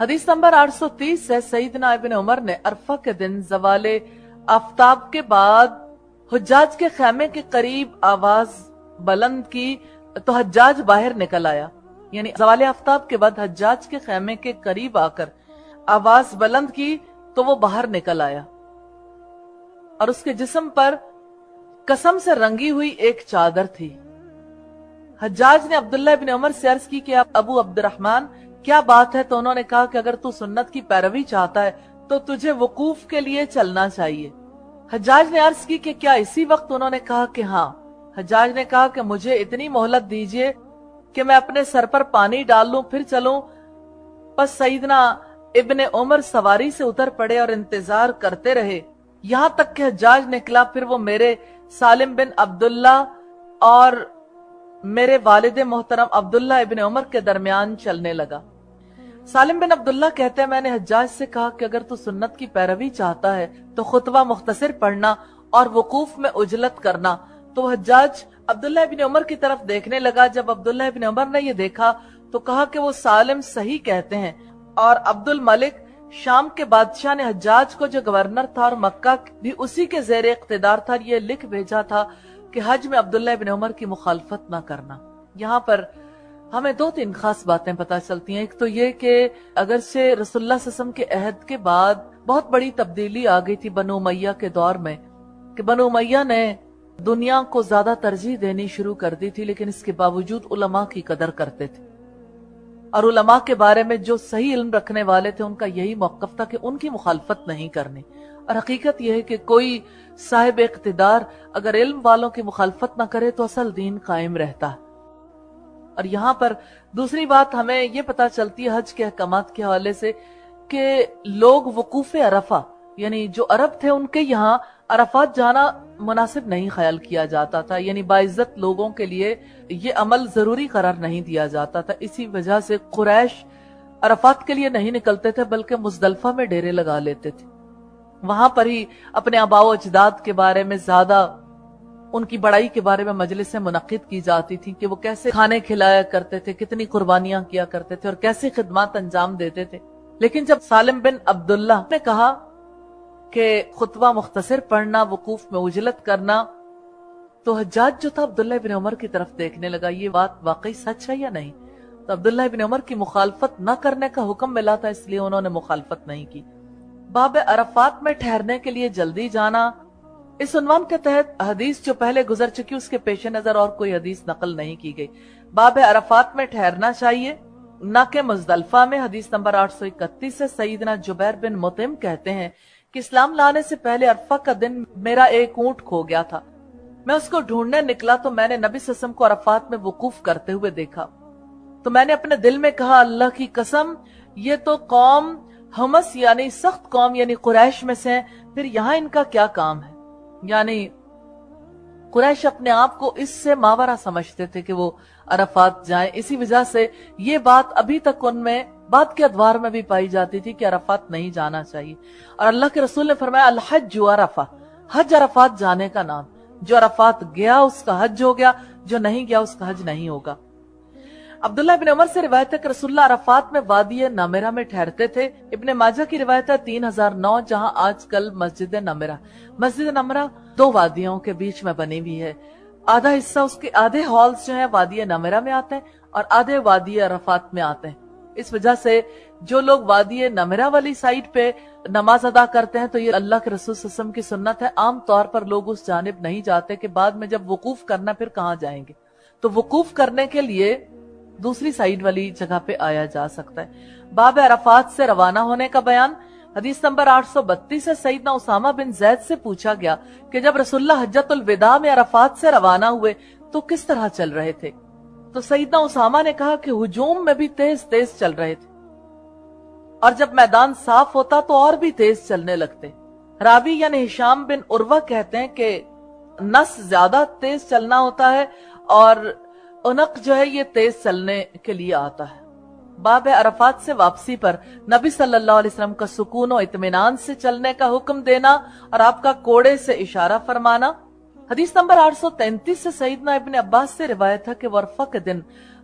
حدیث نمبر 830 ہے، سیدنا ابن عمر نے عرفہ کے دن زوال آفتاب کے بعد حجاج کے خیمے کے قریب آواز بلند کی تو حجاج باہر نکل آیا، یعنی زوال آفتاب کے بعد حجاج کے خیمے کے قریب آ کر آواز بلند کی تو وہ باہر نکل آیا اور اس کے جسم پر قسم سے رنگی ہوئی ایک چادر تھی۔ حجاج نے عبداللہ ابن عمر سے عرض کی کہ ابو عبد الرحمن کیا بات ہے؟ تو انہوں نے کہا کہ اگر تو سنت کی پیروی چاہتا ہے تو تجھے وقوف کے لیے چلنا چاہیے۔ حجاج نے عرض کی کہ کیا اسی وقت؟ انہوں نے کہا کہ ہاں۔ حجاج نے کہا کہ مجھے اتنی مہلت دیجئے کہ میں اپنے سر پر پانی ڈال لوں پھر چلوں۔ پس سیدنا ابن عمر سواری سے اتر پڑے اور انتظار کرتے رہے یہاں تک کہ حجاج نکلا، پھر وہ میرے سالم بن عبداللہ اور میرے والد محترم عبداللہ ابن عمر کے درمیان چلنے لگا۔ سالم بن عبداللہ کہتے ہیں میں نے حجاج سے کہا کہ اگر تو سنت کی پیروی چاہتا ہے تو خطبہ مختصر پڑھنا اور وقوف میں عجلت کرنا۔ تو حجاج عبداللہ ابن عمر کی طرف دیکھنے لگا۔ جب عبداللہ ابن عمر نے یہ دیکھا تو کہا کہ وہ سالم صحیح کہتے ہیں، اور عبد الملک شام کے بادشاہ نے حجاج کو جو گورنر تھا اور مکہ بھی اسی کے زیر اقتدار تھا، یہ لکھ بھیجا تھا کہ حج میں عبداللہ ابن عمر کی مخالفت نہ کرنا۔ یہاں پر ہمیں دو تین خاص باتیں پتہ چلتی ہیں۔ ایک تو یہ کہ اگرچہ رسول اللہ صلی اللہ علیہ وسلم کے عہد کے بعد بہت بڑی تبدیلی آ گئی تھی بنو امیہ کے دور میں کہ بنو امیہ نے دنیا کو زیادہ ترجیح دینی شروع کر دی تھی، لیکن اس کے باوجود علماء کی قدر کرتے تھے، اور علماء کے بارے میں جو صحیح علم رکھنے والے تھے ان کا یہی موقف تھا کہ ان کی مخالفت نہیں کرنی۔ اور حقیقت یہ ہے کہ کوئی صاحب اقتدار اگر علم والوں کی مخالفت نہ کرے تو اصل دین قائم رہتا ہے۔ اور یہاں پر دوسری بات ہمیں یہ پتہ چلتی ہے حج کے احکامات کے حوالے سے کہ لوگ وقوف عرفہ، یعنی جو عرب تھے ان کے یہاں عرفات جانا مناسب نہیں خیال کیا جاتا تھا، یعنی باعزت لوگوں کے لیے یہ عمل ضروری قرار نہیں دیا جاتا تھا۔ اسی وجہ سے قریش عرفات کے لیے نہیں نکلتے تھے بلکہ مزدلفہ میں ڈیرے لگا لیتے تھے، وہاں پر ہی اپنے آباء و اجداد کے بارے میں زیادہ ان کی بڑائی کے بارے میں مجلسیں منعقد کی جاتی تھیں کہ وہ کیسے کھانے کھلایا کرتے تھے، کتنی قربانیاں کیا کرتے تھے اور کیسے خدمات انجام دیتے تھے۔ لیکن جب سالم بن عبداللہ نے کہا کہ خطبہ مختصر پڑھنا، وقوف میں عجلت کرنا، تو حجاج جو تھا عبداللہ ابن عمر کی طرف دیکھنے لگا، یہ بات واقعی سچ ہے یا نہیں؟ تو عبداللہ ابن عمر کی مخالفت نہ کرنے کا حکم ملا تھا، اس لیے انہوں نے مخالفت نہیں کی۔ باب عرفات میں ٹھہرنے کے لیے جلدی جانا، اس عنوان کے تحت حدیث جو پہلے گزر چکی اس کے پیش نظر اور کوئی حدیث نقل نہیں کی گئی۔ باب عرفات میں ٹھہرنا چاہیے نہ کہ مزدلفہ میں۔ حدیث نمبر 831 سے سیدنا جبیر بن مطعم کہتے ہیں کہ اسلام لانے سے پہلے عرفہ کا دن میرا ایک اونٹ کھو گیا تھا، میں اس کو ڈھونڈنے نکلا تو میں نے نبی صلی اللہ علیہ وسلم کو عرفات میں وقوف کرتے ہوئے دیکھا، تو میں نے اپنے دل میں کہا اللہ کی قسم یہ تو قوم حمص یعنی سخت قوم یعنی قریش میں سے ہیں، پھر یہاں ان کا کیا کام ہے؟ یعنی قریش اپنے آپ کو اس سے ماورا سمجھتے تھے کہ وہ عرفات جائیں، اسی وجہ سے یہ بات ابھی تک ان میں بعد کے ادوار میں بھی پائی جاتی تھی کہ عرفات نہیں جانا چاہیے۔ اور اللہ کے رسول نے فرمایا الحج عرفہ، حج عرفات جانے کا نام، جو عرفات گیا اس کا حج ہو گیا، جو نہیں گیا اس کا حج نہیں ہوگا۔ عبداللہ ابن عمر سے روایت ہے کہ رسول اللہ عرفات میں وادی نمرہ میں ٹھہرتے تھے۔ ابن ماجہ کی روایت ہے 3009 جہاں آج کل مسجد نمرہ۔ مسجد نمرہ دو وادیوں کے بیچ میں بنی ہوئی ہے، آدھا حصہ اس کے آدھے ہالز جو ہیں وادی نمرہ میں آتے ہیں اور آدھے وادی عرفات میں آتے ہیں۔ اس وجہ سے جو لوگ وادی نمرہ والی سائٹ پہ نماز ادا کرتے ہیں تو یہ اللہ کے رسول صلی اللہ علیہ وسلم کی سنت ہے، عام طور پر لوگ اس جانب نہیں جاتے کہ بعد میں جب وقوف کرنا پھر کہاں جائیں گے، تو وقوف کرنے کے لیے دوسری سائیڈ والی جگہ پہ آیا جا سکتا ہے۔ باب عرفات سے روانہ ہونے کا بیان۔ حدیث نمبر 832 سے سیدنا اسامہ بن زید سے پوچھا گیا کہ جب رسول اللہ حجۃ الوداع میں عرفات سے روانہ ہوئے تو کس طرح چل رہے تھے؟ تو سیدنا اسامہ نے کہا کہ ہجوم میں بھی تیز تیز چل رہے تھے، اور جب میدان صاف ہوتا تو اور بھی تیز چلنے لگتے۔ راوی یعنی ہشام بن عروہ کہتے ہیں کہ نس زیادہ تیز چلنا ہوتا ہے اور عنق جو ہے یہ تیز چلنے کے لیے آتا ہے۔ باب عرفات سے واپسی پر نبی صلی اللہ علیہ وسلم کا سکون و اطمینان سے چلنے کا حکم دینا اور آپ کا کوڑے سے اشارہ فرمانا۔ حدیث نمبر 833 سے سیدنا ابن عباس سے روایت ہے کہ وہ عرفہ کے دن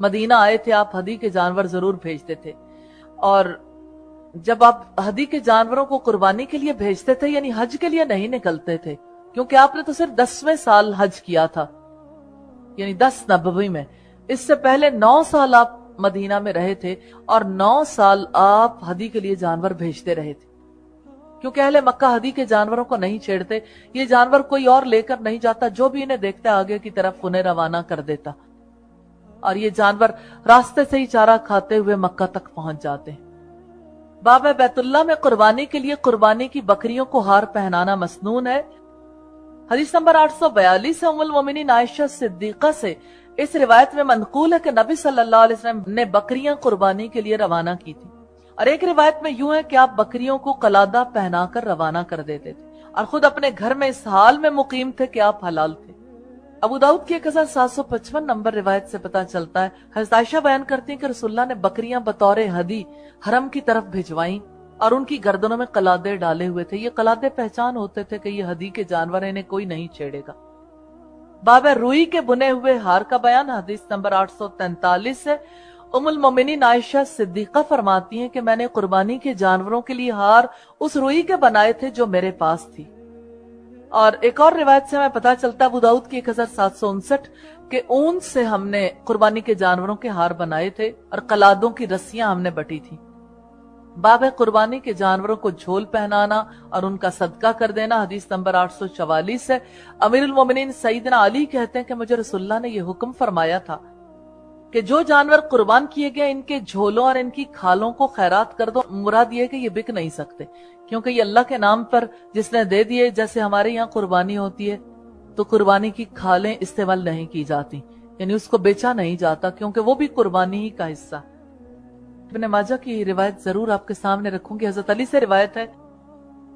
مدینہ آئے تھے آپ ہدی کے جانور ضرور بھیجتے تھے. اور جب آپ ہدی کے جانوروں کو قربانی کے لیے بھیجتے تھے، یعنی حج کے لیے نہیں نکلتے تھے، کیونکہ آپ نے تو صرف 10ویں سال حج کیا تھا، یعنی 10 نبوی میں. اس سے پہلے 9 سال آپ مدینہ میں رہے تھے، اور 9 سال آپ ہدی کے لیے جانور بھیجتے رہے تھے، کیونکہ اہل مکہ ہدی کے جانوروں کو نہیں چھیڑتے. یہ جانور کوئی اور لے کر نہیں جاتا، جو بھی انہیں دیکھتا آگے کی طرف انہیں روانہ کر دیتا، اور یہ جانور راستے سے ہی چارہ کھاتے ہوئے مکہ تک پہنچ جاتے ہیں. باب بیت اللہ میں قربانی کے لیے قربانی کی بکریوں کو ہار پہنانا مسنون ہے. حدیث نمبر 842 سے ام المومنین عائشہ صدیقہ سے اس روایت میں منقول ہے کہ نبی صلی اللہ علیہ وسلم نے بکریاں قربانی کے لیے روانہ کی تھی. اور ایک روایت میں یوں ہے کہ آپ بکریوں کو قلادہ پہنا کر روانہ کر دیتے تھے، اور خود اپنے گھر میں اس حال میں مقیم تھے کہ آپ حلال تھے. ابو داؤد کی 1755 نمبر روایت سے پتہ چلتا ہے، حضرت عائشہ بیان کرتی ہیں کہ رسول اللہ نے بکریاں بطور ہدی حرم کی طرف بھجوائیں، اور ان کی گردنوں میں قلادے ڈالے ہوئے تھے. یہ قلادے پہچان ہوتے تھے کہ یہ ہدی کے جانور ہیں، انہیں کوئی نہیں چھیڑے گا. باب روئی کے بنے ہوئے ہار کا بیان. حدیث نمبر 843 ہے، ام المومنین عائشہ صدیقہ فرماتی ہیں کہ میں نے قربانی کے جانوروں کے لیے ہار اس روئی کے بنائے تھے جو میرے پاس تھی. اور ایک اور روایت سے ہمیں پتہ چلتا ہے، ابو داؤد کی 1759 کہ اون سے ہم نے قربانی کے جانوروں کے ہار بنائے تھے، اور قلادوں کی رسیاں ہم نے بٹی تھی. باب قربانی کے جانوروں کو جھول پہنانا اور ان کا صدقہ کر دینا. حدیث نمبر 844 ہے، امیر المومنین سیدنا علی کہتے ہیں کہ مجھے رسول اللہ نے یہ حکم فرمایا تھا کہ جو جانور قربان کیے گئے ان کے جھولوں اور ان کی کھالوں کو خیرات کر دو. مراد یہ کہ یہ بک نہیں سکتے، کیونکہ یہ اللہ کے نام پر جس نے دے دیے. جیسے ہمارے یہاں قربانی ہوتی ہے تو قربانی کی کھالیں استعمال نہیں کی جاتی، یعنی اس کو بیچا نہیں جاتا، کیونکہ وہ بھی قربانی ہی کا حصہ. ابن ماجہ کی روایت ضرور آپ کے سامنے رکھوں گی. حضرت علی سے روایت ہے،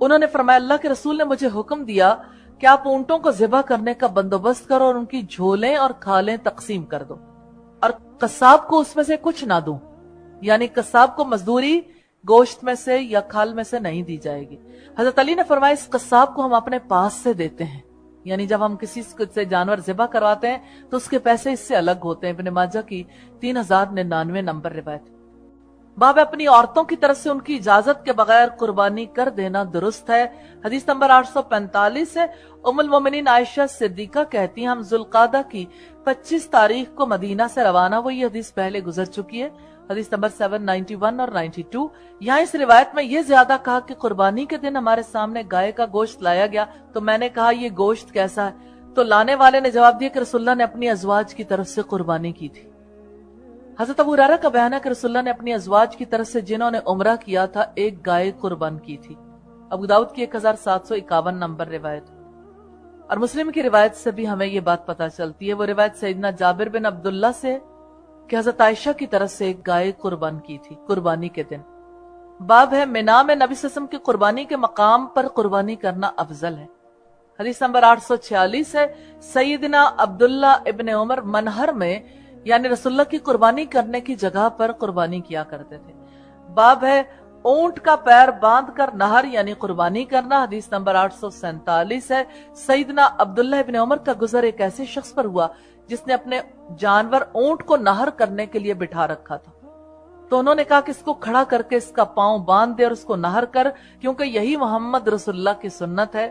انہوں نے فرمایا اللہ کے رسول نے مجھے حکم دیا کہ آپ اونٹوں کو ذبح کرنے کا بندوبست کرو اور ان کی جھولیں اور کھالیں تقسیم کر دو، اور قصاب کو اس میں سے کچھ نہ دوں. یعنی قصاب کو مزدوری گوشت میں سے یا کھال میں سے نہیں دی جائے گی. حضرت علی نے فرمایا اس قصاب کو ہم اپنے پاس سے دیتے ہیں، یعنی جب ہم کسی سے جانور ذبح کرواتے ہیں تو اس کے پیسے اس سے الگ ہوتے ہیں. ابن ماجہ کی 3099 نمبر روایت. باب اپنی عورتوں کی طرف سے ان کی اجازت کے بغیر قربانی کر دینا درست ہے. حدیث نمبر 845 ہے، ام المومنین عائشہ صدیقہ کہتی ہیں ہم ذوالقعدہ کی 25 تاریخ کو مدینہ سے روانہ ہوئی. یہ حدیث پہلے گزر چکی ہے، حدیث نمبر 791 اور 92. یہاں اس روایت میں یہ زیادہ کہا کہ قربانی کے دن ہمارے سامنے گائے کا گوشت لایا گیا تو میں نے کہا یہ گوشت کیسا ہے، تو لانے والے نے جواب دیا کہ رسول اللہ نے اپنی ازواج کی طرف سے قربانی کی تھی. حضرت ابو ہریرہ کا بیان ہے کہ رسول اللہ نے اپنی ازواج کی طرف سے جنہوں نے عمرہ کیا تھا ایک گائے قربان کی تھی. ابو داؤد کی 1751 نمبر روایت. اور مسلم کی روایت سے بھی ہمیں یہ بات پتہ چلتی ہے. وہ روایت سیدنا جابر بن عبداللہ سے کہ حضرت عائشہ کی طرف سے ایک گائے قربان کی تھی قربانی کے دن. باب ہے منا میں نبی صلی اللہ علیہ وسلم کی قربانی کے مقام پر قربانی کرنا افضل ہے. حدیث نمبر 846 ہے، سیدنا عبداللہ ابن عمر منہر میں یعنی رسول اللہ کی قربانی کرنے کی جگہ پر قربانی کیا کرتے تھے. باب ہے اونٹ کا پیر باندھ کر نہر یعنی قربانی کرنا. حدیث نمبر 847 ہے، سیدنا عبداللہ ابن عمر کا گزر ایک ایسے شخص پر ہوا جس نے اپنے جانور اونٹ کو نہر کرنے کے لیے بٹھا رکھا تھا، تو انہوں نے کہا کہ اس کو کھڑا کر کے اس کا پاؤں باندھ دے اور اس کو نہر کر، کیونکہ یہی محمد رسول اللہ کی سنت ہے.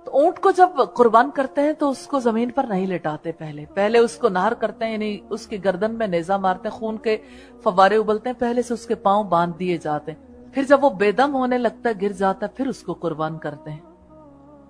تو اونٹ کو جب قربان کرتے ہیں تو اس کو زمین پر نہیں لٹاتے، پہلے اس کو نہر کرتے ہیں، یعنی اس کی گردن میں نیزہ مارتے ہیں، خون کے فوارے ابلتے ہیں، پہلے سے اس کے پاؤں باندھ دیے جاتے ہیں، پھر جب وہ بے دم ہونے لگتا ہے گر جاتا ہے پھر اس کو قربان کرتے ہیں.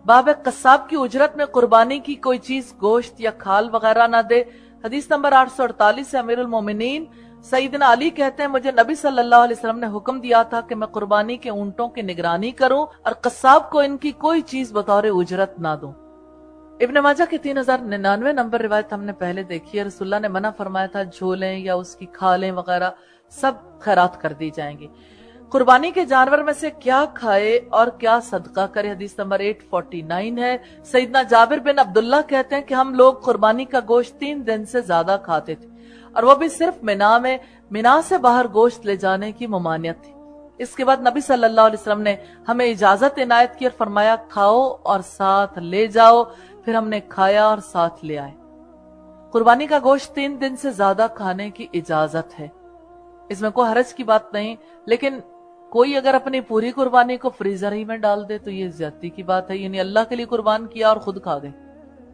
باب قصاب کی اجرت میں قربانی کی کوئی چیز گوشت یا کھال وغیرہ نہ دے. حدیث نمبر 848 سے امیر المومنین سیدنا علی کہتے ہیں مجھے نبی صلی اللہ علیہ وسلم نے حکم دیا تھا کہ میں قربانی کے اونٹوں کی نگرانی کروں اور قصاب کو ان کی کوئی چیز بطور اجرت نہ دوں. ابن ماجہ کی 3099 نمبر روایت ہم نے پہلے دیکھی ہے. رسول اللہ نے منع فرمایا تھا جھولیں یا اس کی کھالیں وغیرہ سب خیرات کر دی جائیں گی. قربانی کے جانور میں سے کیا کھائے اور کیا صدقہ کرے. حدیث نمبر 849 ہے، سیدنا جابر بن عبداللہ کہتے ہیں کہ ہم لوگ قربانی کا گوشت 3 دن سے زیادہ کھاتے تھے، اور وہ بھی صرف منا سے باہر گوشت لے جانے کی ممانعت تھی. اس کے بعد نبی صلی اللہ علیہ وسلم نے ہمیں اجازت عنایت کی اور فرمایا کھاؤ اور ساتھ لے جاؤ. پھر ہم نے کھایا اور ساتھ لے آئے. قربانی کا گوشت 3 دن سے زیادہ کھانے کی اجازت ہے، اس میں کوئی حرج کی بات نہیں، لیکن کوئی اگر اپنی پوری قربانی کو فریزر ہی میں ڈال دے تو یہ زیادتی کی بات ہے. یعنی اللہ کے لیے قربان کیا اور خود کھا گئے.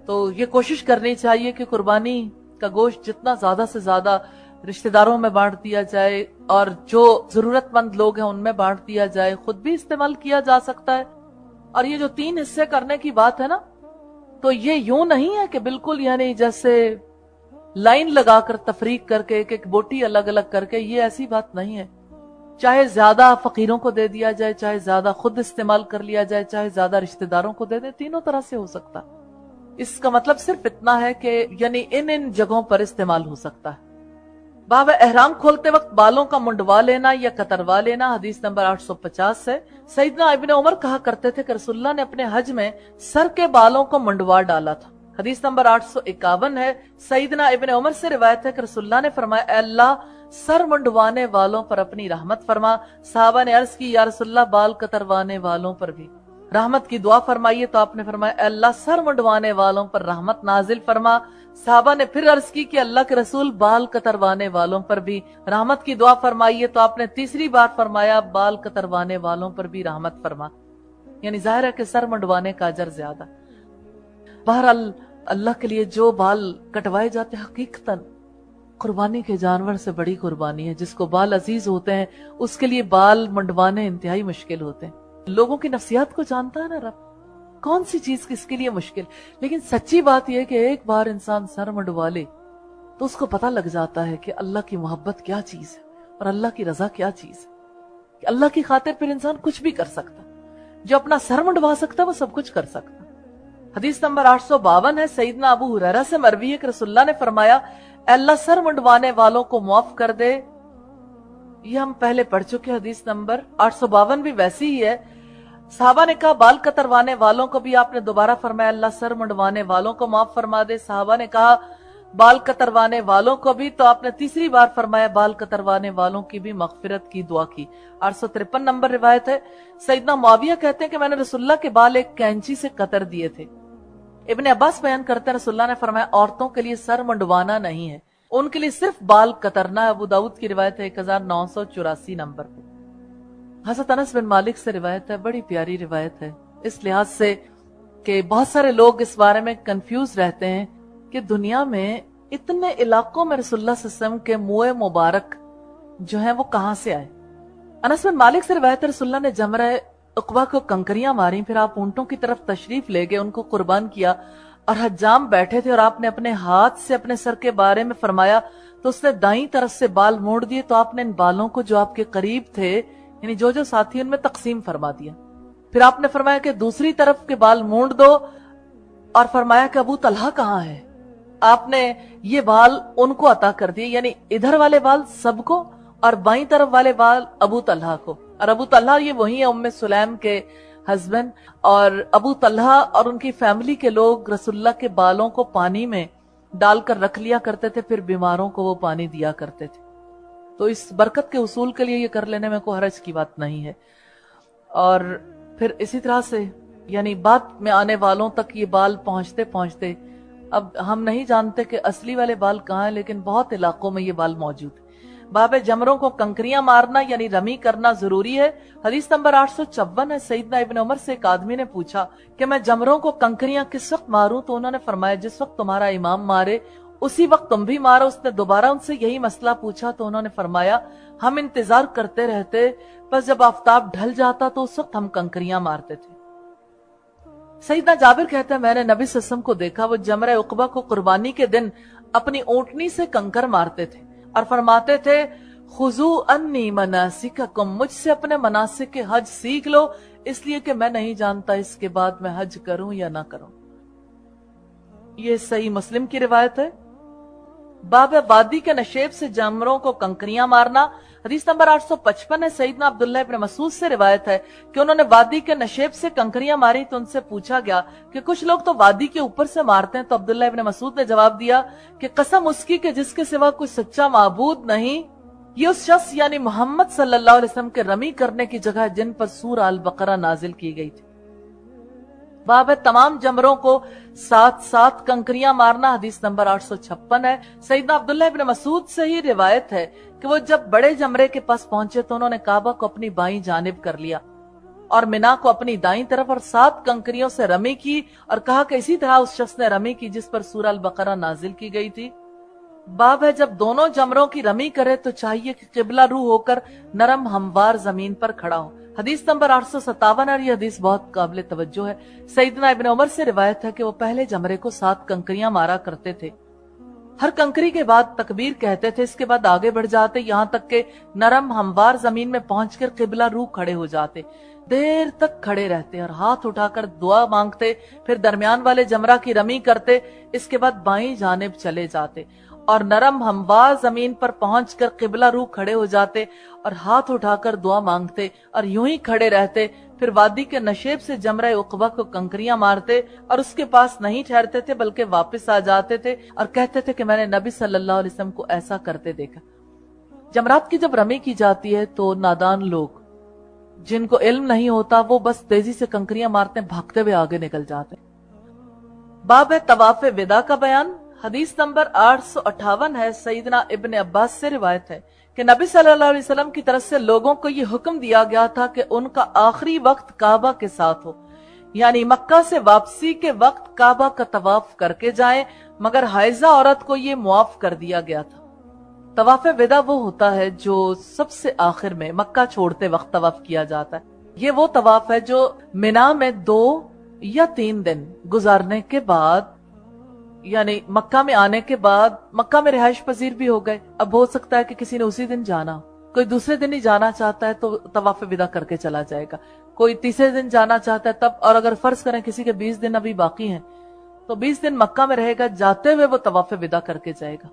تو یہ کوشش کرنی چاہیے کہ قربانی کا گوشت جتنا زیادہ سے زیادہ رشتہ داروں میں بانٹ دیا جائے اور جو ضرورت مند لوگ ہیں ان میں بانٹ دیا جائے. خود بھی استعمال کیا جا سکتا ہے. اور یہ جو 3 حصے کرنے کی بات ہے نا، تو یہ یوں نہیں ہے کہ بالکل یعنی جیسے لائن لگا کر تفریق کر کے ایک بوٹی الگ الگ کر کے، یہ ایسی بات نہیں ہے. چاہے زیادہ فقیروں کو دے دیا جائے، چاہے زیادہ خود استعمال کر لیا جائے، چاہے زیادہ رشتہ داروں کو دے دے، تینوں طرح سے ہو سکتا. اس کا مطلب صرف اتنا ہے کہ یعنی ان جگہوں پر استعمال ہو سکتا ہے. باب احرام کھولتے وقت بالوں کا منڈوا لینا یا کتروا لینا. حدیث نمبر 850 ہے. سیدنا ابن عمر کہا کرتے تھے کہ رسول اللہ نے اپنے حج میں سر کے بالوں کو منڈوا ڈالا تھا. حدیث نمبر 851 ہے. سیدنا ابن عمر سے روایت ہے کہ رسول اللہ نے فرمایا اے اللہ سر منڈوانے والوں پر اپنی رحمت فرما. صحابہ نے عرض کی یا رسول اللہ بال کتروانے والوں پر بھی رحمت کی دعا فرمائیے. تو آپ نے فرمایا اے اللہ سر منڈوانے والوں پر رحمت نازل فرما. صحابہ نے پھر عرض کی کہ اللہ کے رسول بال کتروانے والوں پر بھی رحمت کی دعا فرمائیے. تو آپ نے تیسری بار فرمایا بال کتروانے والوں پر بھی رحمت فرما. یعنی ظاہر ہے کہ سر منڈوانے کا اجر زیادہ. بہرحال اللہ کے لیے جو بال کٹوائے جاتے حقیقتاً قربانی کے جانور سے بڑی قربانی ہے. جس کو بال عزیز ہوتے ہیں اس کے لیے بال منڈوانے انتہائی مشکل ہوتے ہیں. لوگوں کی نفسیات کو جانتا ہے نا رب، کون سی چیز کس کے لیے مشکل. لیکن سچی بات یہ ہے کہ ایک بار انسان سر منڈوا لے تو اس کو پتہ لگ جاتا ہے کہ اللہ کی محبت کیا چیز ہے اور اللہ کی رضا کیا چیز ہے. کہ اللہ کی خاطر پھر انسان کچھ بھی کر سکتا. جو اپنا سر منڈوا سکتا وہ سب کچھ کر سکتا. حدیث نمبر 852 ہے. سیدنا ابو ہریرہ سے مروی ہے کہ رسول اللہ نے فرمایا اے اللہ سر منڈوانے والوں کو معاف کر دے. یہ ہم پہلے پڑھ چکے. حدیث نمبر 852 بھی ویسی ہی ہے. صحابہ نے کہا بال کتروانے والوں کو بھی آپ نے دوبارہ فرمایا اللہ سر منڈوانے والوں کو معاف فرما دے. صحابہ نے کہا بال کتروانے والوں کو بھی. تو آپ نے تیسری بار فرمایا بال کتروانے والوں کی بھی مغفرت کی دعا کی. 853 نمبر روایت ہے. سیدنا معاویہ کہتے ہیں کہ میں نے رسول اللہ کے بال ایک کینچی سے قطر دیے تھے. ابن عباس بیان کرتے ہیں رسول اللہ نے فرمایا عورتوں کے لیے سر منڈوانا نہیں ہے، ان کے لیے صرف بال کترنا ہے. ابو داؤد کی روایت ہے 1984 نمبر پہ. حضرت انس بن مالک سے روایت ہے، بڑی پیاری روایت ہے اس لحاظ سے کہ بہت سارے لوگ اس بارے میں کنفیوز رہتے ہیں کہ دنیا میں اتنے علاقوں میں رسول اللہ صلی اللہ علیہ وسلم کے منہ مبارک جو ہیں وہ کہاں سے آئے. انس بن مالک سے روایت ہے رسول اللہ نے جمرہ عقبہ کو کنکریاں ماری، پھر آپ اونٹوں کی طرف تشریف لے گئے، ان کو قربان کیا اور حجام بیٹھے تھے اور آپ نے اپنے ہاتھ سے اپنے سر کے بارے میں فرمایا تو اس نے دائیں طرف سے بال موڑ دیے. تو آپ نے ان بالوں کو جو آپ کے قریب تھے یعنی جو ساتھی ان میں تقسیم فرما دیا. پھر آپ نے فرمایا کہ دوسری طرف کے بال موڑ دو اور فرمایا کہ ابو طلحہ کہاں ہے. آپ نے یہ بال ان کو عطا کر دیے، یعنی ادھر والے بال سب کو اور بائیں طرف والے بال ابو طلحہ کو. اور ابو طلحہ یہ وہی ہے ام سلیم کے ہسبینڈ. اور ابو طلحہ اور ان کی فیملی کے لوگ رسول اللہ کے بالوں کو پانی میں ڈال کر رکھ لیا کرتے تھے، پھر بیماروں کو وہ پانی دیا کرتے تھے. تو اس برکت کے حصول کے لیے یہ کر لینے میں کوئی حرج کی بات نہیں ہے. اور پھر اسی طرح سے یعنی بعد میں آنے والوں تک یہ بال پہنچتے پہنچتے اب ہم نہیں جانتے کہ اصلی والے بال کہاں ہیں، لیکن بہت علاقوں میں یہ بال موجود ہیں. باب جمروں کو کنکریاں مارنا یعنی رمی کرنا ضروری ہے. حدیث نمبر 854 ہے. سیدنا ابن عمر سے ایک آدمی نے پوچھا کہ میں جمروں کو کنکریاں کس وقت ماروں؟ تو انہوں نے فرمایا جس وقت تمہارا امام مارے اسی وقت تم بھی مارو. اس نے دوبارہ ان سے یہی مسئلہ پوچھا تو انہوں نے فرمایا ہم انتظار کرتے رہتے، بس جب آفتاب ڈھل جاتا تو اس وقت ہم کنکریاں مارتے تھے. سیدنا جابر کہتے ہیں میں نے نبی صلی اللہ علیہ وسلم کو دیکھا وہ جمرہ عقبہ کو قربانی کے دن اپنی اونٹنی سے کنکر مارتے تھے اور فرماتے تھے خذوا انی مناسککم، مجھ سے اپنے مناسک کے حج سیکھ لو، اس لیے کہ میں نہیں جانتا اس کے بعد میں حج کروں یا نہ کروں. یہ صحیح مسلم کی روایت ہے. باب وادی کے نشیب سے جمروں کو کنکریاں مارنا. حدیث نمبر 855 ہے. سیدنا عبداللہ ابن مسعود سے روایت ہے کہ انہوں نے وادی کے نشیب سے کنکریاں ماری تو ان سے پوچھا گیا کہ کچھ لوگ تو وادی کے اوپر سے مارتے ہیں. تو عبداللہ ابن مسعود نے جواب دیا کہ قسم اس کی کہ جس کے سوا کوئی سچا معبود نہیں یہ اس شخص یعنی محمد صلی اللہ علیہ وسلم کے رمی کرنے کی جگہ جن پر سورہ البقرہ نازل کی گئی تھی۔ باب ہے تمام جمروں کو ساتھ ساتھ کنکریاں مارنا، حدیث نمبر 856 ہے۔ سیدنا عبداللہ ابن مسعود سے ہی روایت ہے کہ وہ جب بڑے جمرے کے پاس پہنچے تو انہوں نے کعبہ کو اپنی بائیں جانب کر لیا اور منا کو اپنی دائیں طرف اور 7 کنکریوں سے رمی کی اور کہا کہ اسی طرح اس شخص نے رمی کی جس پر سورہ البقرہ نازل کی گئی تھی۔ باب ہے جب دونوں جمروں کی رمی کرے تو چاہیے کہ قبلہ رو ہو کر نرم ہموار زمین پر کھڑا ہو، حدیث نمبر 857 اور یہ حدیث بہت قابل توجہ ہے۔ سیدنا ابن عمر سے روایت ہے کہ وہ پہلے جمرے کو 7 کنکریاں مارا کرتے تھے، ہر کنکری کے بعد تکبیر کہتے تھے، اس کے بعد آگے بڑھ جاتے یہاں تک کہ نرم ہموار زمین میں پہنچ کر قبلہ رو کھڑے ہو جاتے، دیر تک کھڑے رہتے اور ہاتھ اٹھا کر دعا مانگتے، پھر درمیان والے جمرہ کی رمی کرتے، اس کے بعد بائیں جانب چلے جاتے اور نرم ہموار زمین پر پہنچ کر قبلہ رو کھڑے ہو جاتے اور ہاتھ اٹھا کر دعا مانگتے اور یوں ہی کھڑے رہتے، پھر وادی کے نشیب سے جمرہ عقبہ کو کنکریاں مارتے اور اس کے پاس نہیں ٹھہرتے تھے بلکہ واپس آ جاتے تھے اور کہتے تھے کہ میں نے نبی صلی اللہ علیہ وسلم کو ایسا کرتے دیکھا۔ جمرات کی جب رمی کی جاتی ہے تو نادان لوگ جن کو علم نہیں ہوتا وہ بس تیزی سے کنکریاں مارتے بھاگتے ہوئے آگے نکل جاتے۔ باب ہے طواف وداع کا بیان، حدیث نمبر 858 ہے۔ سیدنا ابن عباس سے روایت ہے کہ نبی صلی اللہ علیہ وسلم کی طرف سے لوگوں کو یہ حکم دیا گیا تھا کہ ان کا آخری وقت کعبہ کے ساتھ ہو، یعنی مکہ سے واپسی کے وقت کعبہ کا طواف کر کے جائیں، مگر حائضہ عورت کو یہ معاف کر دیا گیا تھا۔ طواف وداع وہ ہوتا ہے جو سب سے آخر میں مکہ چھوڑتے وقت طواف کیا جاتا ہے۔ یہ وہ طواف ہے جو منا میں 2 یا 3 دن گزارنے کے بعد، یعنی مکہ میں آنے کے بعد مکہ میں رہائش پذیر بھی ہو گئے، اب ہو سکتا ہے کہ کسی نے اسی دن جانا، کوئی دوسرے دن ہی جانا چاہتا ہے تو طواف وداع کر کے چلا جائے گا، کوئی تیسرے دن جانا چاہتا ہے تب، اور اگر فرض کریں کسی کے 20 دن ابھی باقی ہیں تو 20 دن مکہ میں رہے گا، جاتے ہوئے وہ طواف وداع کر کے جائے گا۔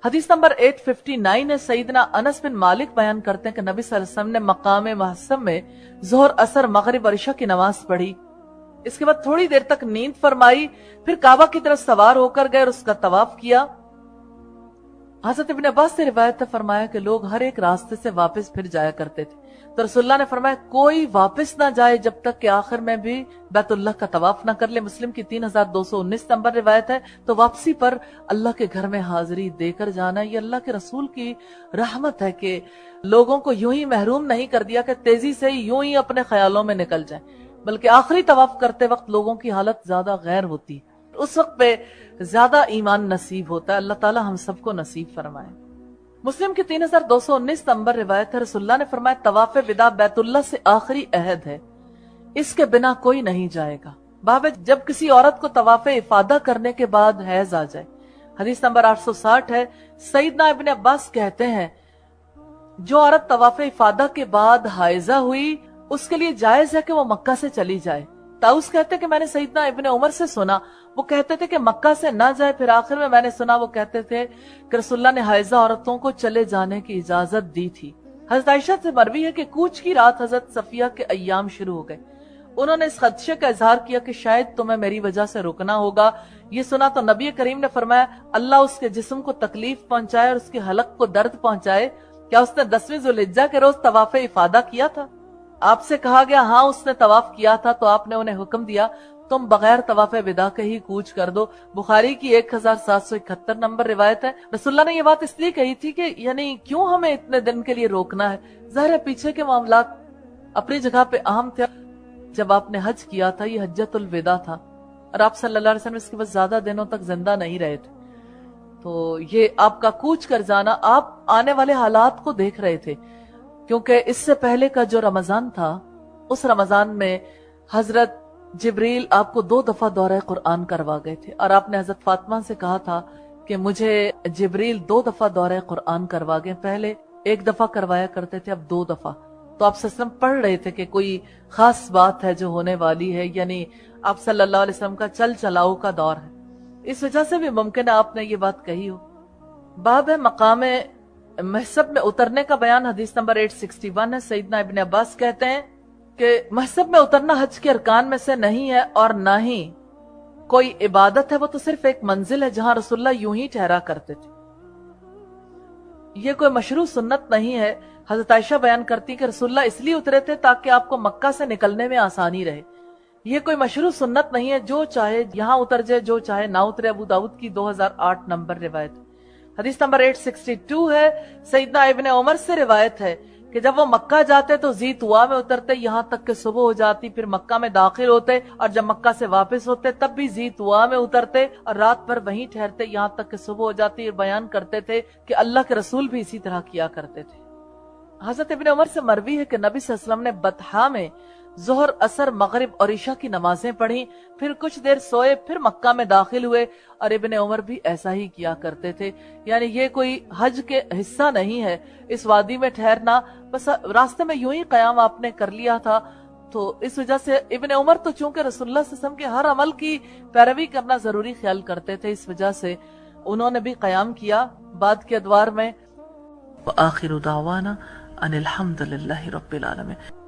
حدیث نمبر 859 ہے۔ سیدنا انس بن مالک بیان کرتے ہیں کہ نبی صلی اللہ علیہ وسلم نے مقام محصم میں ظہر، عصر، مغرب اور عشاء کی نماز پڑھی، اس کے بعد تھوڑی دیر تک نیند فرمائی، پھر کعبہ کی طرف سوار ہو کر گئے اور اس کا طواف کیا۔ حضرت ابن عباس سے روایت ہے، فرمایا کہ لوگ ہر ایک راستے سے واپس پھر جایا کرتے تھے، تو رسول اللہ نے فرمایا کوئی واپس نہ جائے جب تک کہ آخر میں بھی بیت اللہ کا طواف نہ کر لے۔ مسلم کی 3219 نمبر روایت ہے۔ تو واپسی پر اللہ کے گھر میں حاضری دے کر جانا، یہ اللہ کے رسول کی رحمت ہے کہ لوگوں کو یوں ہی محروم نہیں کر دیا کہ تیزی سے یوں ہی اپنے خیالوں میں نکل جائیں، بلکہ آخری طواف کرتے وقت لوگوں کی حالت زیادہ غیر ہوتی، اس وقت پہ زیادہ ایمان نصیب ہوتا ہے۔ اللہ تعالی ہم سب کو نصیب فرمائے۔ مسلم کی 3219 نمبر روایت ہے، رسول اللہ نے فرمایا طواف وداع بیت اللہ سے آخری عہد ہے، اس کے بنا کوئی نہیں جائے گا۔ باب جب کسی عورت کو طواف افادہ کرنے کے بعد حیض آ جائے، حدیث نمبر 860 ہے۔ سیدنا ابن عباس کہتے ہیں جو عورت طواف افادہ کے بعد حائضہ ہوئی اس کے لیے جائز ہے کہ وہ مکہ سے چلی جائے۔ طاؤس کہتے کہ میں نے سیدنا ابن عمر سے سنا، وہ کہتے تھے کہ مکہ سے نہ جائے، پھر آخر میں نے سنا وہ کہتے تھے کہ رسول اللہ نے حائضہ عورتوں کو چلے جانے کی اجازت دی تھی۔ حضرت عائشہ سے مروی ہے کہ کوچ کی رات حضرت صفیہ کے ایام شروع ہو گئے، انہوں نے اس خدشے کا اظہار کیا کہ شاید تمہیں میری وجہ سے رکنا ہوگا۔ یہ سنا تو نبی کریم نے فرمایا اللہ اس کے جسم کو تکلیف پہنچائے اور اس کے حلق کو درد پہنچائے، کیا اس نے 10ویں ذوالحجہ کے روز طواف افادہ کیا تھا؟ آپ سے کہا گیا ہاں اس نے طواف کیا تھا، تو آپ نے انہیں حکم دیا تم بغیر طواف وداع کے ہی کوچ کر دو۔ بخاری کی 1771 نمبر روایت ہے۔ رسول اللہ نے یہ بات اس لیے کہی تھی کہ یعنی کیوں ہمیں اتنے دن کے لیے روکنا ہے، ظاہر ہے پیچھے کے معاملات اپنی جگہ پہ اہم تھے۔ جب آپ نے حج کیا تھا یہ حجۃ الوداع تھا اور آپ صلی اللہ علیہ وسلم اس کے بعد زیادہ دنوں تک زندہ نہیں رہے تھے، تو یہ آپ کا کوچ کر جانا آپ آنے والے حالات کو دیکھ رہے تھے، کیونکہ اس سے پہلے کا جو رمضان تھا اس رمضان میں حضرت جبریل آپ کو 2 دفعہ دورہ قرآن کروا گئے تھے، اور آپ نے حضرت فاطمہ سے کہا تھا کہ مجھے جبریل 2 دفعہ دورہ قرآن کروا گئے، پہلے 1 دفعہ کروایا کرتے تھے اب 2 دفعہ۔ تو آپ صلی اللہ علیہ وسلم پڑھ رہے تھے کہ کوئی خاص بات ہے جو ہونے والی ہے، یعنی آپ صلی اللہ علیہ وسلم کا چل چلاؤ کا دور ہے، اس وجہ سے بھی ممکن ہے آپ نے یہ بات کہی ہو۔ باب ہے مقام محصب میں اترنے کا بیان، حدیث نمبر 861 ہے۔ سیدنا ابن عباس کہتے ہیں کہ محصب میں اترنا حج کے ارکان میں سے نہیں ہے اور نہ ہی کوئی عبادت ہے، وہ تو صرف ایک منزل ہے جہاں رسول اللہ یوں ہی ٹھہرا کرتے تھے۔ یہ کوئی مشروع سنت نہیں ہے۔ حضرت عائشہ بیان کرتی کہ رسول اللہ اس لیے اترے تھے تاکہ آپ کو مکہ سے نکلنے میں آسانی رہے۔ یہ کوئی مشروع سنت نہیں ہے، جو چاہے یہاں اتر جائے، جو چاہے نہ اترے۔ ابو داؤد کی 2008 نمبر روایت۔ حدیث نمبر 862 ہے، سیدنا ابن عمر سے روایت ہے کہ جب وہ مکہ جاتے تو ذی طوا میں اترتے یہاں تک کہ صبح ہو جاتی، پھر مکہ میں داخل ہوتے، اور جب مکہ سے واپس ہوتے تب بھی ذی طوا میں اترتے اور رات بھر وہیں ٹھہرتے یہاں تک کہ صبح ہو جاتی، اور بیان کرتے تھے کہ اللہ کے رسول بھی اسی طرح کیا کرتے تھے۔ حضرت ابن عمر سے مروی ہے کہ نبی صلی اللہ علیہ وسلم نے بطحا میں ظہر، عصر، مغرب اور عشاء کی نمازیں پڑھی، پھر کچھ دیر سوئے، پھر مکہ میں داخل ہوئے، اور ابن عمر بھی ایسا ہی کیا کرتے تھے۔ یعنی یہ کوئی حج کے حصہ نہیں ہے اس وادی میں ٹھہرنا، بس راستے میں یوں ہی قیام آپ نے کر لیا تھا۔ تو اس وجہ سے ابن عمر تو چونکہ رسول اللہ صلی اللہ علیہ وسلم کے ہر عمل کی پیروی کرنا ضروری خیال کرتے تھے، اس وجہ سے انہوں نے بھی قیام کیا بعد کے ادوار میں۔ وآخر دعوانا ان الحمد للہ رب العالمین۔